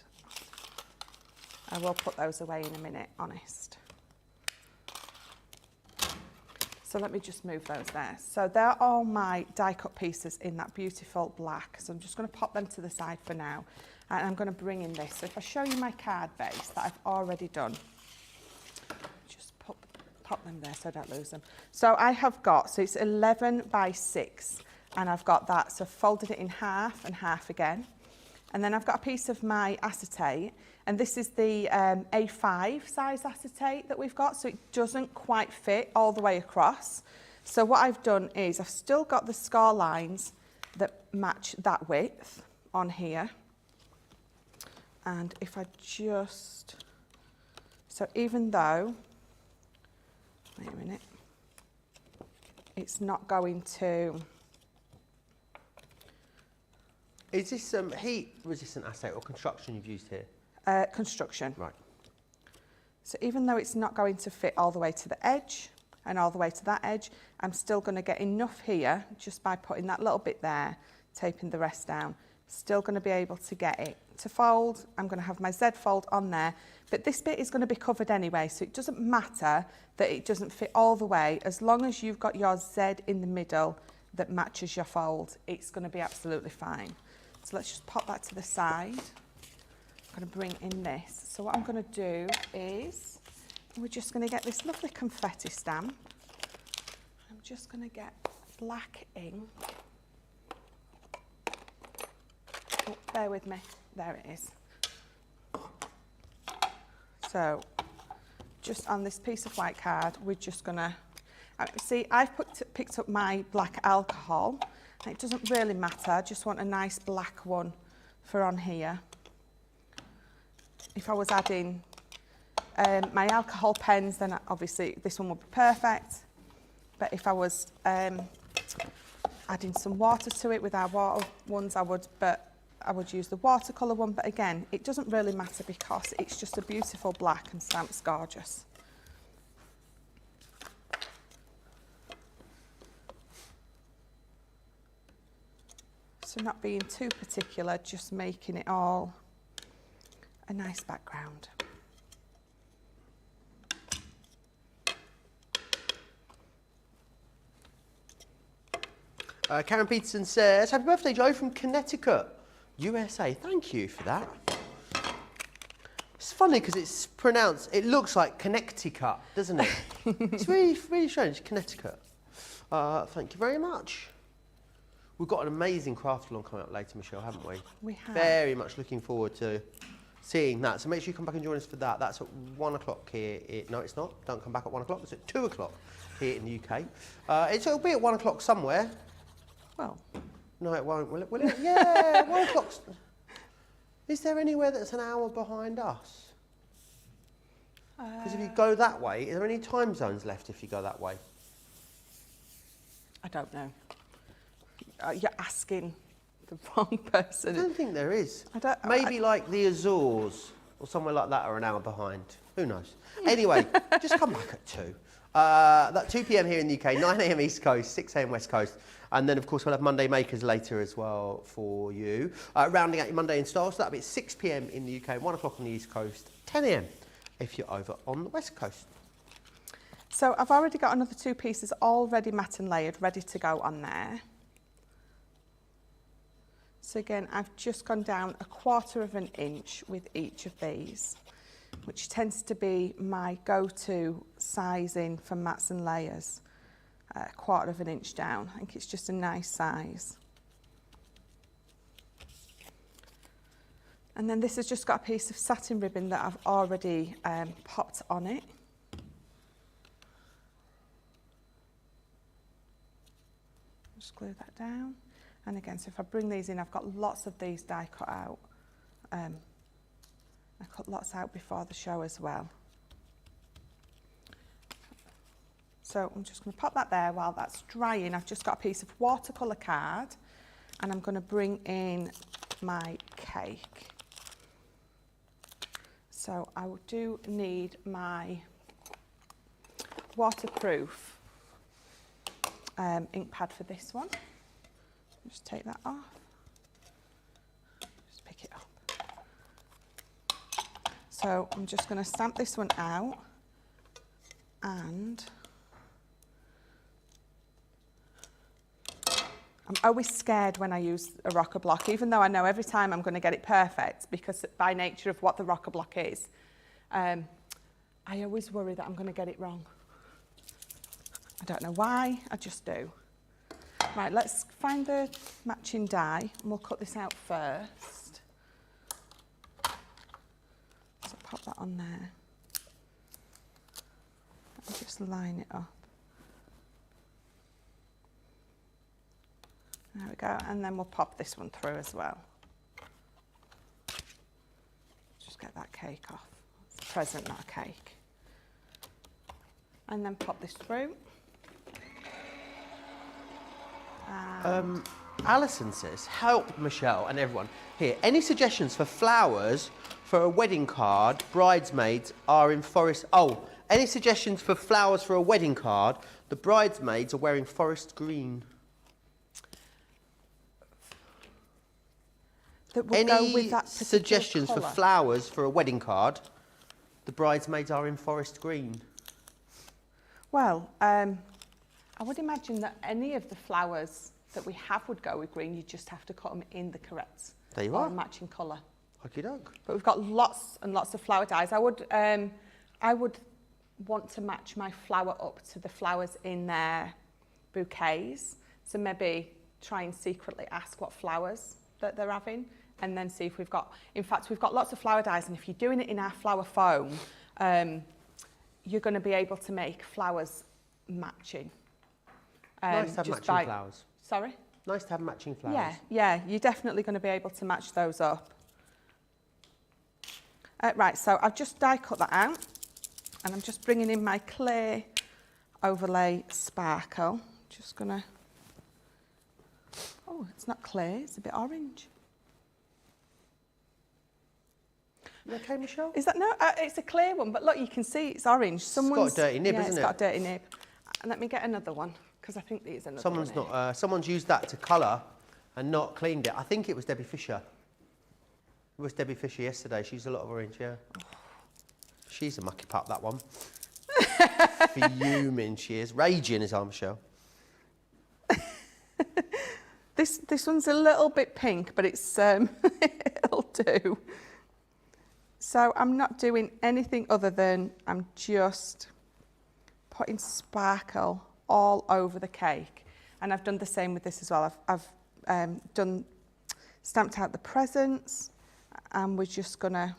I will put those away in a minute, honest. So let me just move those there. So they're all my die cut pieces in that beautiful black. So I'm just going to pop them to the side for now. And I'm going to bring in this. So if I show you my card base that I've already done, just pop them there so I don't lose them. So I have got, so it's 11 by 6, and I've got that. So I've folded it in half and half again. And then I've got a piece of my acetate, and this is the A5 size acetate that we've got, so it doesn't quite fit all the way across. So what I've done is I've still got the score lines that match that width on here. And if I just, so even though, wait a minute, it's not going to. Is this heat resistant acetate or construction you've used here? Construction. Right. So even though it's not going to fit all the way to the edge and all the way to that edge, I'm still going to get enough here just by putting that little bit there, taping the rest down. Still going to be able to get it to fold. I'm going to have my Z fold on there, but this bit is going to be covered anyway, so it doesn't matter that it doesn't fit all the way. As long as you've got your Z in the middle, that matches your fold, it's going to be absolutely fine. So let's just pop that to the side. I'm going to bring in this. So what I'm going to do is, we're just going to get this lovely confetti stamp. I'm just going to get black ink. Oh, bear with me. There it is. So just on this piece of white card, we're just going to, see, I've picked up my black alcohol. It doesn't really matter. I just want a nice black one for on here. If I was adding my alcohol pens, then obviously this one would be perfect. But if I was adding some water to it with our water ones, I would use the watercolour one. But again, it doesn't really matter because it's just a beautiful black and stamp's gorgeous. So not being too particular, just making it all a nice background. Karen Peterson says, happy birthday, Joe, from Connecticut, USA. Thank you for that. It's funny because it's pronounced, it looks like Connecticut, doesn't it? It's really, really strange, Connecticut. Thank you very much. We've got an amazing craft along coming up later, Michelle, haven't we? We have. Very much looking forward to seeing that. So make sure you come back and join us for that. That's at 1 o'clock here. No, it's not. Don't come back at 1 o'clock. It's at 2 o'clock here in the UK. It'll be at 1 o'clock somewhere. Well. No, it won't. Will it? Yeah, 1 o'clock. Is there anywhere that's an hour behind us? Because if you go that way, are there any time zones left if you go that way? I don't know. You're asking the wrong person. I don't think there is. Maybe like the Azores or somewhere like that are an hour behind. Who knows? Anyway, just come back at 2. That 2 p.m. here in the UK, 9 a.m. East Coast, 6 a.m. West Coast. And then, of course, we'll have Monday Makers later as well for you. Rounding out your Monday in style, so that'll be at 6 p.m. in the UK, 1 o'clock on the East Coast, 10 a.m. if you're over on the West Coast. So I've already got another 2 pieces already matte and layered, ready to go on there. So again, I've just gone down 1/4 of an inch with each of these, which tends to be my go-to sizing for mattes and layers. 1/4 of an inch down. I think it's just a nice size. And then this has just got a piece of satin ribbon that I've already popped on it. Just glue that down. And again, so if I bring these in, I've got lots of these die cut out. I cut lots out before the show as well. So I'm just going to pop that there while that's drying. I've just got a piece of watercolour card and I'm going to bring in my cake. So I do need my waterproof ink pad for this one. Just take that off. Just pick it up. So I'm just going to stamp this one out and I'm always scared when I use a rocker block, even though I know every time I'm going to get it perfect because by nature of what the rocker block is, I always worry that I'm going to get it wrong. I don't know why, I just do. Right, let's find the matching die and we'll cut this out first. So pop that on there and just line it up. There we go, and then we'll pop this one through as well. Just get that cake off. It's a present, not a cake. And then pop this through. Alison says, help Michelle and everyone here. Any suggestions for flowers for a wedding card? Bridesmaids are in forest. Oh, any suggestions for flowers for a wedding card? The bridesmaids are wearing forest green. That would go with that particular suggestions colour? for flowers for a wedding card? The bridesmaids are in forest green. Well, I would imagine that any of the flowers that we have would go with green. You just have to cut them in the correct There you or are. matching colour. Okie doke. But we've got lots and lots of flower dyes. I would want to match my flower up to the flowers in their bouquets. So maybe try and secretly ask what flowers that they're having, and then see if we've got, in fact, we've got lots of flower dyes, and if you're doing it in our flower foam, you're going to be able to make flowers matching. Nice to have just matching flowers. Sorry? Nice to have matching flowers. Yeah, yeah, you're definitely going to be able to match those up. Right, so I've just die cut that out, and I'm just bringing in my clear overlay sparkle. Just gonna, oh, it's not clear, it's a bit orange. You okay, Michelle? Is that, no, it's a clear one, but look, you can see it's orange. Someone's got a dirty nib, yeah, isn't it? It's got a dirty nib. And let me get another one, because I think there's another Someone's one not. Someone's used that to colour and not cleaned it. I think it was Debbie Fisher. It was Debbie Fisher yesterday. She used a lot of orange, yeah. She's a mucky pup, that one. Fuming she is. Raging is our Michelle. This one's a little bit pink, but it's it'll do. So I'm not doing anything other than I'm just putting sparkle all over the cake. And I've done the same with this as well. I've stamped out the presents, and we're just gonna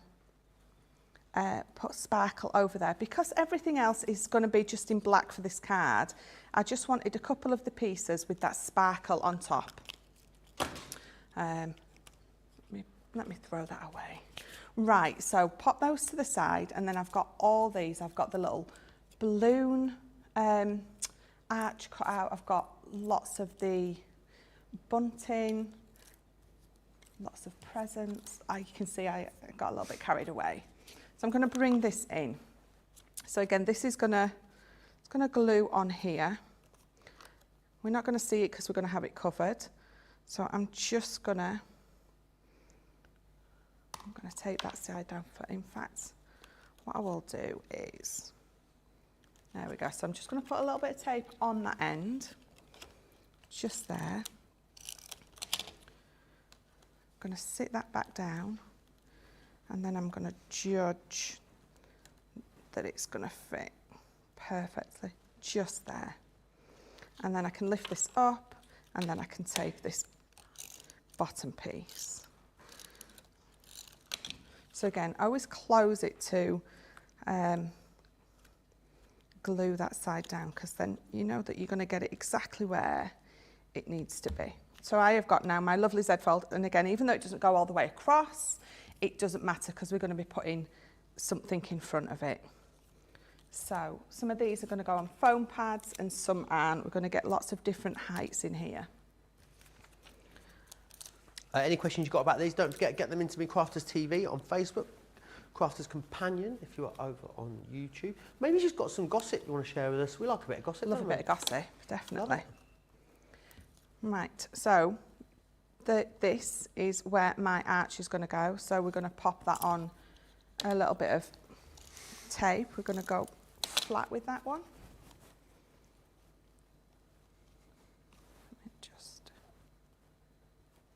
put sparkle over there. Because everything else is gonna be just in black for this card, I just wanted a couple of the pieces with that sparkle on top. Let me throw that away. Right, so pop those to the side, and then I've got all these. I've got the little balloon arch cut out. I've got lots of the bunting, lots of presents. You can see I got a little bit carried away. So I'm going to bring this in. So again, this is it's going to glue on here. We're not going to see it because we're going to have it covered. So I'm just going to take that side down. In fact, what I will do is, there we go. So I'm just going to put a little bit of tape on that end, just there. I'm going to sit that back down, and then I'm going to judge that it's going to fit perfectly, just there. And then I can lift this up, and then I can tape this bottom piece. So again, I always close it to glue that side down, because then you know that you're going to get it exactly where it needs to be. So I have got now my lovely Z fold, and again, even though it doesn't go all the way across, it doesn't matter because we're going to be putting something in front of it. So some of these are going to go on foam pads and some aren't. We're going to get lots of different heights in here. Any questions you've got about these, don't forget, get them into me, Crafters TV on Facebook, Crafters Companion if you're over on YouTube. Maybe you've just got some gossip you want to share with us. We like a bit of gossip, Love a don't we? bit of gossip, definitely. Right, so this is where my arch is going to go. So we're going to pop that on a little bit of tape. We're going to go flat with that one.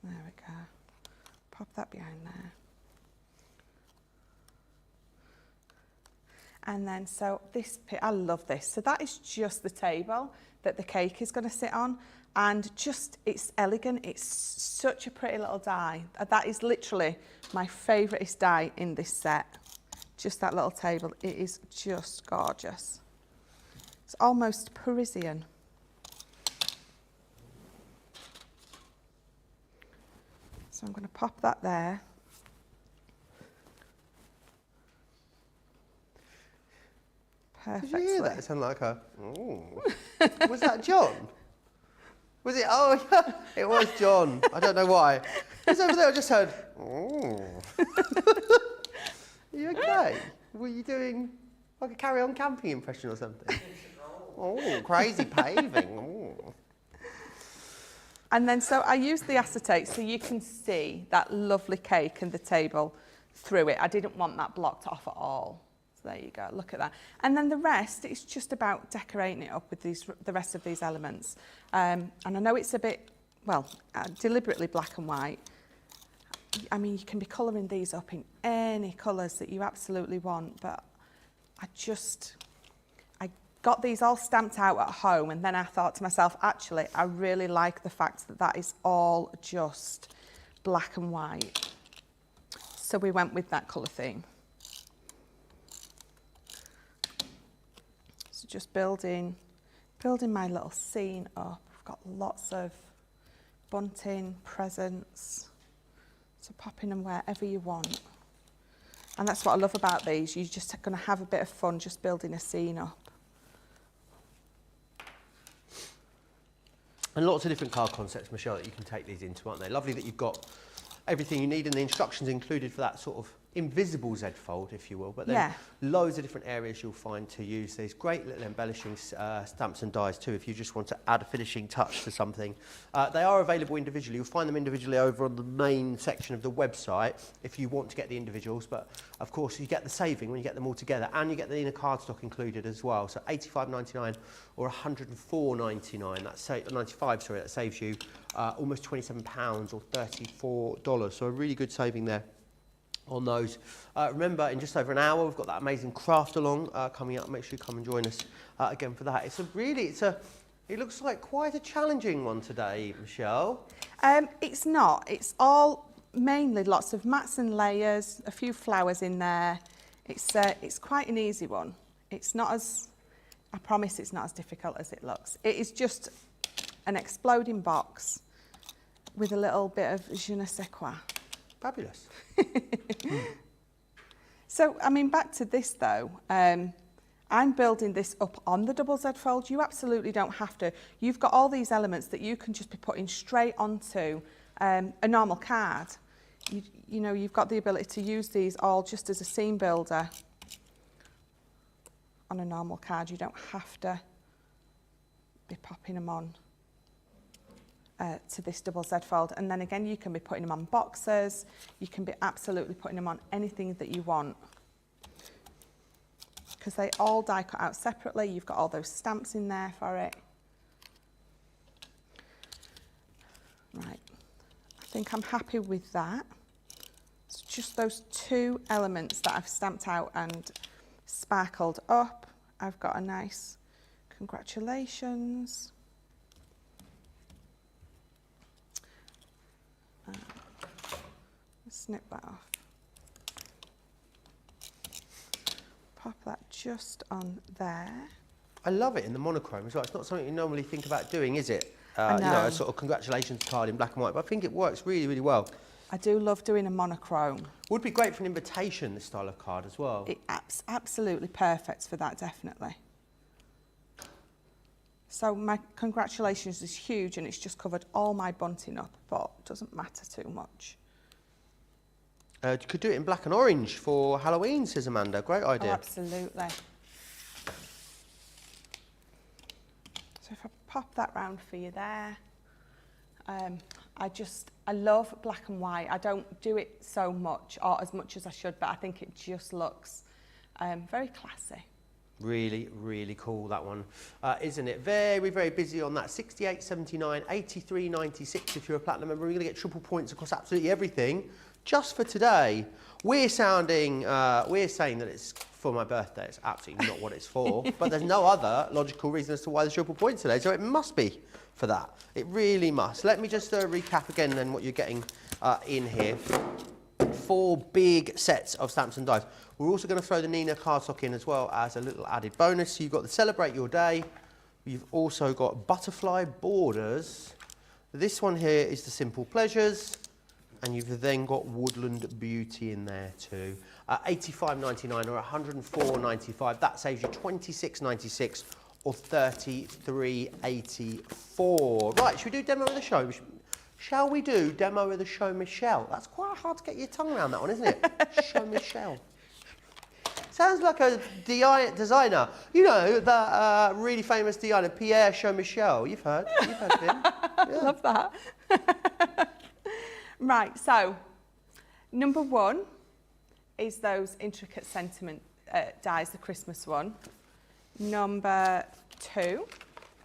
There we go. Pop that behind there. And then, so this, I love this. So that is just the table that the cake is going to sit on. And just, it's elegant. It's such a pretty little die. That is literally my favouriteest die in this set. Just that little table. It is just gorgeous. It's almost Parisian. So I'm going to pop that there. Perfectly. Did you hear that? It sounded like a, was that John? Was it? Oh, yeah, it was John. I don't know why. He was over there, I just heard, Are you okay? Were you doing like a Carry On Camping impression or something? Oh, crazy paving. Oh. And then, so I used the acetate so you can see that lovely cake and the table through it. I didn't want that blocked off at all. So there you go, look at that. And then the rest, it's just about decorating it up with the rest of these elements. And I know it's a bit, well, deliberately black and white. I mean, you can be colouring these up in any colours that you absolutely want, but I got these all stamped out at home, and then I thought to myself, actually, I really like the fact that that is all just black and white. So we went with that colour theme. So just building my little scene up. I've got lots of bunting, presents, so popping them wherever you want. And that's what I love about these. You're just going to have a bit of fun just building a scene up. And lots of different card concepts, Michelle, that you can take these into, aren't they? Lovely that you've got everything you need and the instructions included for that sort of invisible Z fold, if you will. But then loads of different areas you'll find to use these. Great little embellishing stamps and dies too, if you just want to add a finishing touch to something. They are available individually. You'll find them individually over on the main section of the website if you want to get the individuals. But of course, you get the saving when you get them all together, and you get the inner cardstock included as well. So $85.99 or $104.99. That's 95. Sorry, that saves you almost £27 or $34. So a really good saving there on those. Remember, in just over an hour, we've got that amazing craft along coming up. Make sure you come and join us again for that. It looks like quite a challenging one today, Michelle. It's not. It's all mainly lots of mats and layers, a few flowers in there. It's quite an easy one. It's not as, I promise it's not as difficult as it looks. It is just an exploding box with a little bit of je ne sais quoi. Fabulous. So, I mean, back to this though. I'm building this up on the double Z fold. You absolutely don't have to. You've got all these elements that you can just be putting straight onto a normal card. You know, you've got the ability to use these all just as a scene builder on a normal card. You don't have to be popping them on to this double Z fold. And then again, you can be putting them on boxes. You can be absolutely putting them on anything that you want, because they all die cut out separately. You've got all those stamps in there for it. Right, I think I'm happy with that. It's just those two elements that I've stamped out and sparkled up. I've got a nice congratulations. Snip that off. Pop that just on there. I love it in the monochrome as well. It's not something you normally think about doing, is it? I know. You know, a sort of congratulations card in black and white, but I think it works really, really well. I do love doing a monochrome. Would be great for an invitation, this style of card as well. It's absolutely perfect for that, definitely. So my congratulations is huge, and it's just covered all my bunting up, but it doesn't matter too much. You could do it in black and orange for Halloween, says Amanda. Great idea. Oh, absolutely. So if I pop that round for you there. I love black and white. I don't do it so much, or as much as I should, but I think it just looks very classy. Really, really cool, that one, isn't it? Very, very busy on that. 68.79, 83.96 if you're a platinum member. We're going to get triple points across absolutely everything just for today. We're saying that it's for my birthday. It's absolutely not what it's for, but there's no other logical reason as to why there's triple points today, so it must be for that. It really must. Let me just recap again then what you're getting in here. 4 big sets of stamps and dies. We're also going to throw the Nina cardstock in as well as a little added bonus. So you've got the Celebrate Your Day. You've also got Butterfly Borders. This one here is the Simple Pleasures. And you've then got Woodland Beauty in there too. $85.99 or $104.95. That saves you $26.96 or $33.84. Right, should we do demo of the show? Shall we do demo of the show, Michelle? That's quite hard to get your tongue around that one, isn't it? Show Michelle. Sounds like a designer. You know, that really famous designer, Pierre Show Michelle. You've heard of him. Yeah. Love that. Right, so number 1 is those intricate sentiment die is the Christmas one. Number 2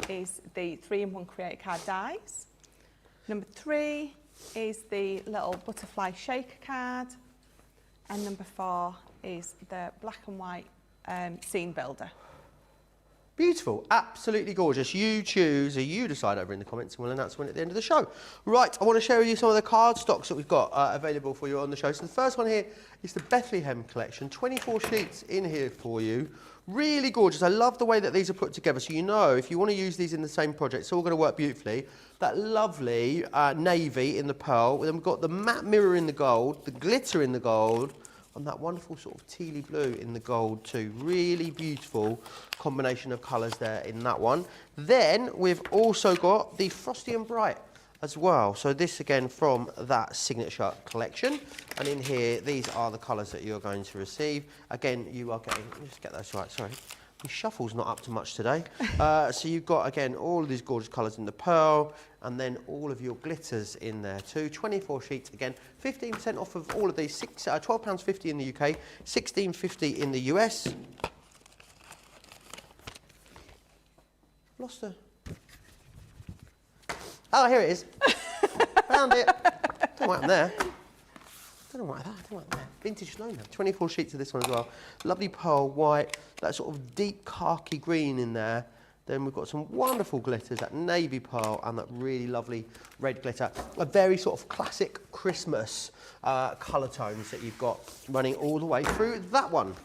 is the 3-in-1 Create Card dies. Number 3 is the little butterfly shaker card. And number 4 is the black and white scene builder. Beautiful, absolutely gorgeous. You choose, or you decide over in the comments, and we'll announce one at the end of the show. Right, I want to share with you some of the card stocks that we've got available for you on the show. So the first one here is the Bethlehem collection. 24 sheets in here for you. Really gorgeous. I love the way that these are put together. So you know, if you want to use these in the same project, it's all going to work beautifully. That lovely navy in the pearl. Then we've got the matte mirror in the gold, the glitter in the gold, and that wonderful sort of tealy blue in the gold too. Really beautiful combination of colours there in that one. Then we've also got the Frosty and Bright as well. So this again from that signature collection. And in here, these are the colours that you're going to receive. Again, you are getting, let me just get those right, sorry. My shuffle's not up to much today. So you've got, again, all of these gorgeous colours in the pearl, and then all of your glitters in there too. 24 sheets, again, 15% off of all of these, £12.50 in the UK, £16.50 in the US. Lost her. Oh, here it is. Found it. Don't know what happened there. Don't know what that. Vintage snowman. 24 sheets of this one as well. Lovely pearl white, that sort of deep khaki green in there. Then we've got some wonderful glitters, that navy pearl and that really lovely red glitter. A very sort of classic Christmas colour tones that you've got running all the way through that one.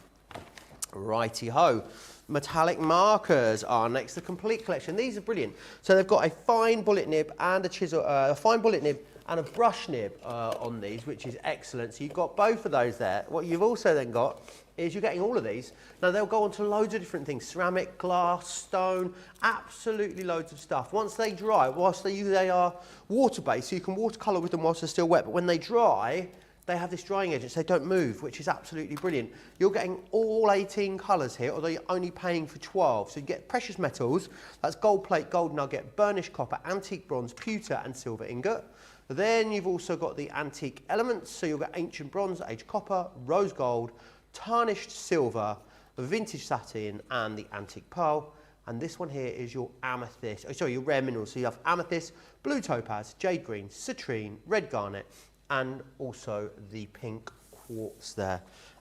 Righty-ho. Metallic markers are next, the complete collection. These are brilliant. So they've got a fine bullet nib and a chisel, a fine bullet nib and a brush nib on these, which is excellent. So you've got both of those there. What you've also then got is you're getting all of these. Now they'll go on to loads of different things, ceramic, glass, stone, absolutely loads of stuff. Once they dry, whilst they are water-based, so you can watercolour with them whilst they're still wet, but when they dry, they have this drying agent, so they don't move, which is absolutely brilliant. You're getting all 18 colours here, although you're only paying for 12. So you get precious metals, that's gold plate, gold nugget, burnished copper, antique bronze, pewter and silver ingot. Then you've also got the antique elements, so you'll get ancient bronze, aged copper, rose gold, tarnished silver, vintage satin and the antique pearl. And this one here is your amethyst, your rare minerals. So you have amethyst, blue topaz, jade green, citrine, red garnet, and also the pink quartz there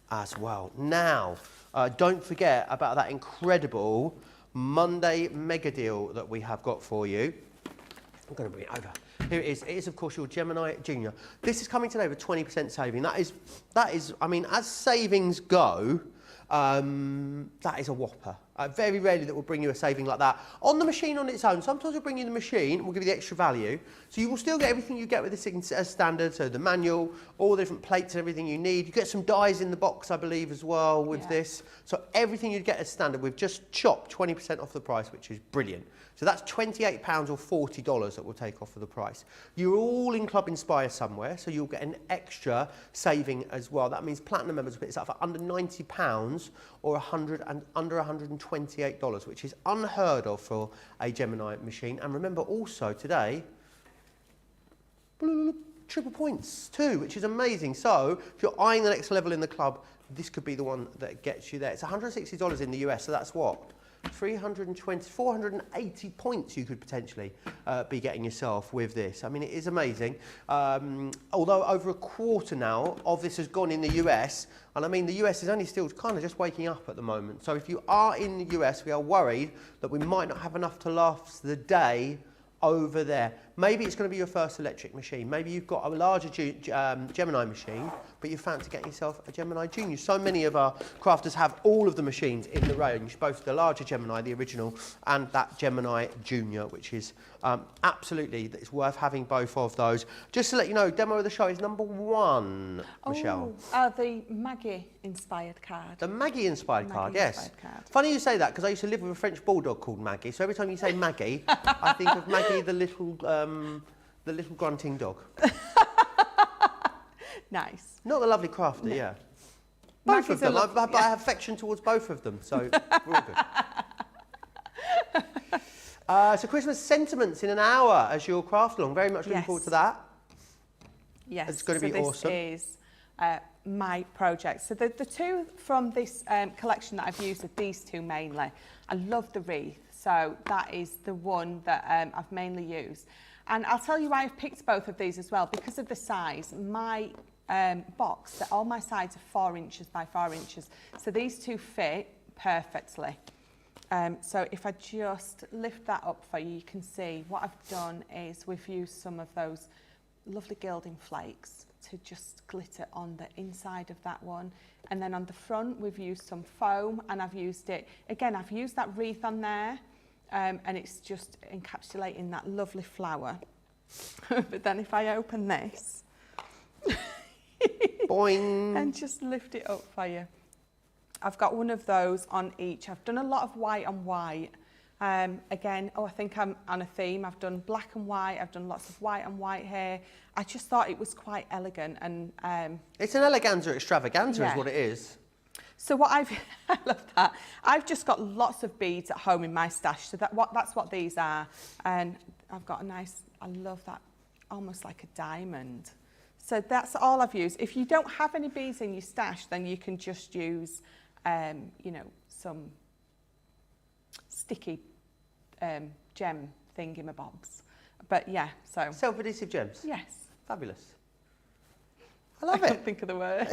as well. Now, don't forget about that incredible Monday mega deal that we have got for you. I'm going to bring it over. Here it is. It is, of course, your Gemini Junior. This is coming today with 20% saving. That is, I mean, as savings go, that is a whopper. Very rarely that will bring you a saving like that. On the machine on its own, sometimes we'll bring you the machine and we'll give you the extra value. So you will still get everything you get with this as standard, so the manual, all the different plates and everything you need. You get some dies in the box, I believe, as well with this. So everything you'd get as standard, we've just chopped 20% off the price, which is brilliant. So that's £28 or $40 that we'll take off of the price. You're all in Club Inspire somewhere, so you'll get an extra saving as well. That means Platinum members will pick this up for under £90 or under $128, which is unheard of for a Gemini machine. And remember also today, triple points too, which is amazing. So if you're eyeing the next level in the club, this could be the one that gets you there. It's $160 in the US, so that's what? 480 points you could potentially be getting yourself with this. I mean, it is amazing. Although over a quarter now of this has gone in the US, and I mean, the US is only still kind of just waking up at the moment. So if you are in the US, we are worried that we might not have enough to last the day over there. Maybe it's going to be your first electric machine. Maybe you've got a larger Gemini machine, but you fancy getting yourself a Gemini Junior. So many of our crafters have all of the machines in the range, both the larger Gemini, the original, and that Gemini Junior, which is absolutely, it's worth having both of those. Just to let you know, demo of the show is number 1, Michelle. The Maggie-inspired card. The Maggie-inspired card, yes. Funny you say that, because I used to live with a French bulldog called Maggie, so every time you say Maggie, I think of Maggie, the little grunting dog. Nice. Not the lovely crafter, yeah. Both of them. I have affection towards both of them, so we're all good. So Christmas sentiments in an hour as your craft along. Very much looking forward to that. Yes. It's going to be awesome. This is my projects. So the two from this collection that I've used are these two mainly. I love the wreath, so that is the one that I've mainly used. And I'll tell you why I've picked both of these as well, because of the size. My box, all my sides are 4 inches by 4 inches, so these two fit perfectly. So if I just lift that up for you, you can see what I've done is we've used some of those lovely gilding flakes to just glitter on the inside of that one, and then on the front we've used some foam, and I've used it again, I've used that wreath on there, and it's just encapsulating that lovely flower. But then if I open this Boing. and just lift it up for you, I've got one of those on each. I've done a lot of white on white. Again, I think I'm on a theme. I've done black and white. I've done lots of white on white here. I just thought it was quite elegant. And it's an eleganza extravaganza is what it is. So what I love that. I've just got lots of beads at home in my stash. So that's what these are. And I've got a nice, I love that, almost like a diamond. So that's all I've used. If you don't have any beads in your stash, then you can just use, you know, some sticky gem thingamabobs. But yeah, so. Self-adhesive gems? Yes. Fabulous. I love it. I can't think of the word.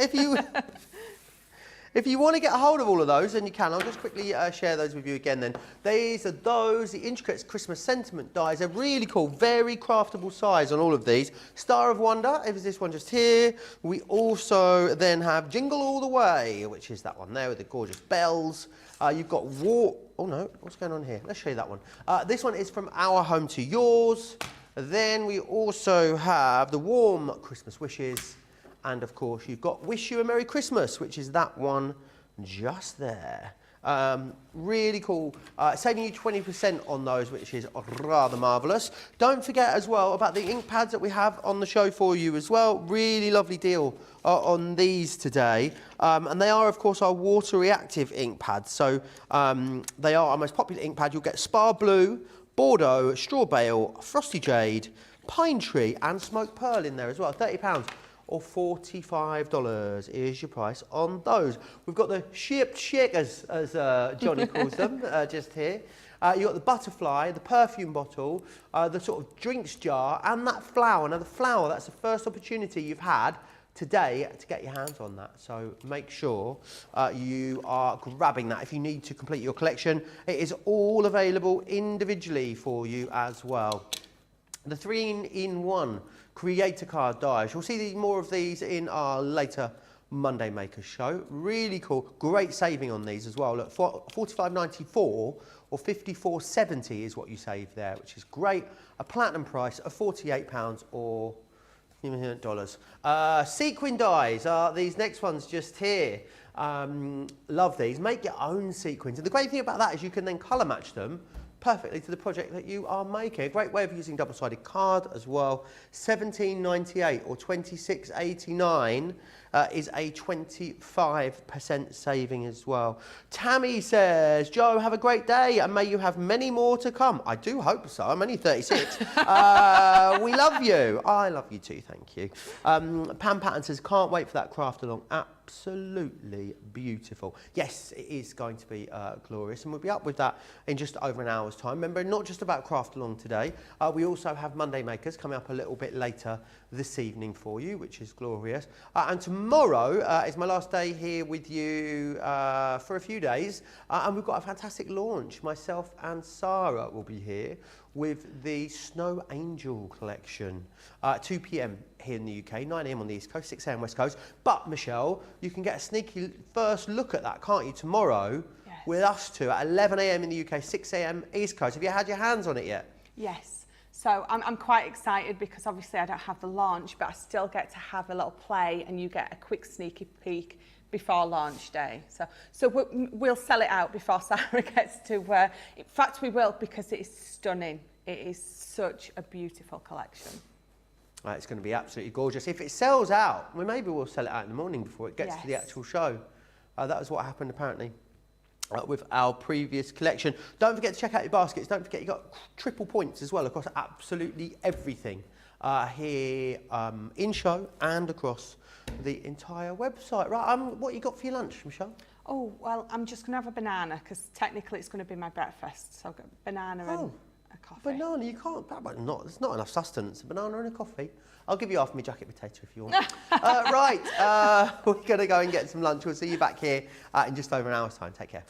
If you want to get a hold of all of those, then you can. I'll just quickly share those with you again then. These are the intricate Christmas sentiment dies. They're really cool, very craftable size on all of these. Star of Wonder, is this one just here. We also then have Jingle All the Way, which is that one there with the gorgeous bells. You've got oh no, what's going on here? Let's show you that one. This one is From Our Home to Yours. Then we also have the Warm Christmas Wishes. And of course, you've got Wish You a Merry Christmas, which is that one just there. Really cool. Saving you 20% on those, which is rather marvellous. Don't forget as well about the ink pads that we have on the show for you as well. Really lovely deal on these today. And they are, of course, our water reactive ink pads. So they are our most popular ink pad. You'll get Spar Blue, Bordeaux, Straw Bale, Frosty Jade, Pine Tree and Smoked Pearl in there as well. £30. Or $45 is your price on those. We've got the shipped shakers, as Johnny calls them, just here. You've got the butterfly, the perfume bottle, the sort of drinks jar, and that flower. Now, the flower, that's the first opportunity you've had today to get your hands on that. So make sure you are grabbing that if you need to complete your collection. It is all available individually for you as well. The 3-in-1 creator card dies. You'll see more of these in our later Monday Makers show. Really cool. Great saving on these as well. Look, $45.94 or $54.70 is what you save there, which is great. A platinum price of £48 or dollars. Sequin dies are these next ones just here. Love these. Make your own sequins. And the great thing about that is you can then colour match them perfectly to the project that you are making. A great way of using double-sided card as well. $17.98 or $26.89 is a 25% saving as well. Tammy says, Joe, have a great day and may you have many more to come. I do hope so. I'm only 36. We love you. I love you too, thank you. Pam Patton says, can't wait for that craft along. Absolutely beautiful. Yes, it is going to be glorious, and we'll be up with that in just over an hour's time. Remember, not just about craft along today, we also have Monday Makers coming up a little bit later this evening for you, which is glorious. And tomorrow is my last day here with you for a few days, and we've got a fantastic launch. Myself and Sarah will be here with the Snow Angel collection. 2 p.m. here in the UK, 9 a.m. on the East Coast, 6 a.m. West Coast. But, Michelle, you can get a sneaky first look at that, can't you, tomorrow with us two at 11 a.m. in the UK, 6 a.m. East Coast. Have you had your hands on it yet? Yes. So I'm quite excited because obviously I don't have the launch, but I still get to have a little play and you get a quick sneaky peek before launch day. So we'll sell it out before Sarah gets to in fact, we will, because it is stunning. It is such a beautiful collection. It's going to be absolutely gorgeous. If it sells out, well, maybe we'll sell it out in the morning before it gets to the actual show. That was what happened apparently with our previous collection. Don't forget to check out your baskets. Don't forget you've got triple points as well across absolutely everything here in show and across the entire website. Right, what you got for your lunch, Michelle? Oh, well, I'm just going to have a banana because technically it's going to be my breakfast. So I've got a banana and a coffee. Banana, you can't, it's not enough sustenance. A banana and a coffee. I'll give you half my jacket potato if you want. Right, we're going to go and get some lunch. We'll see you back here in just over an hour's time. Take care.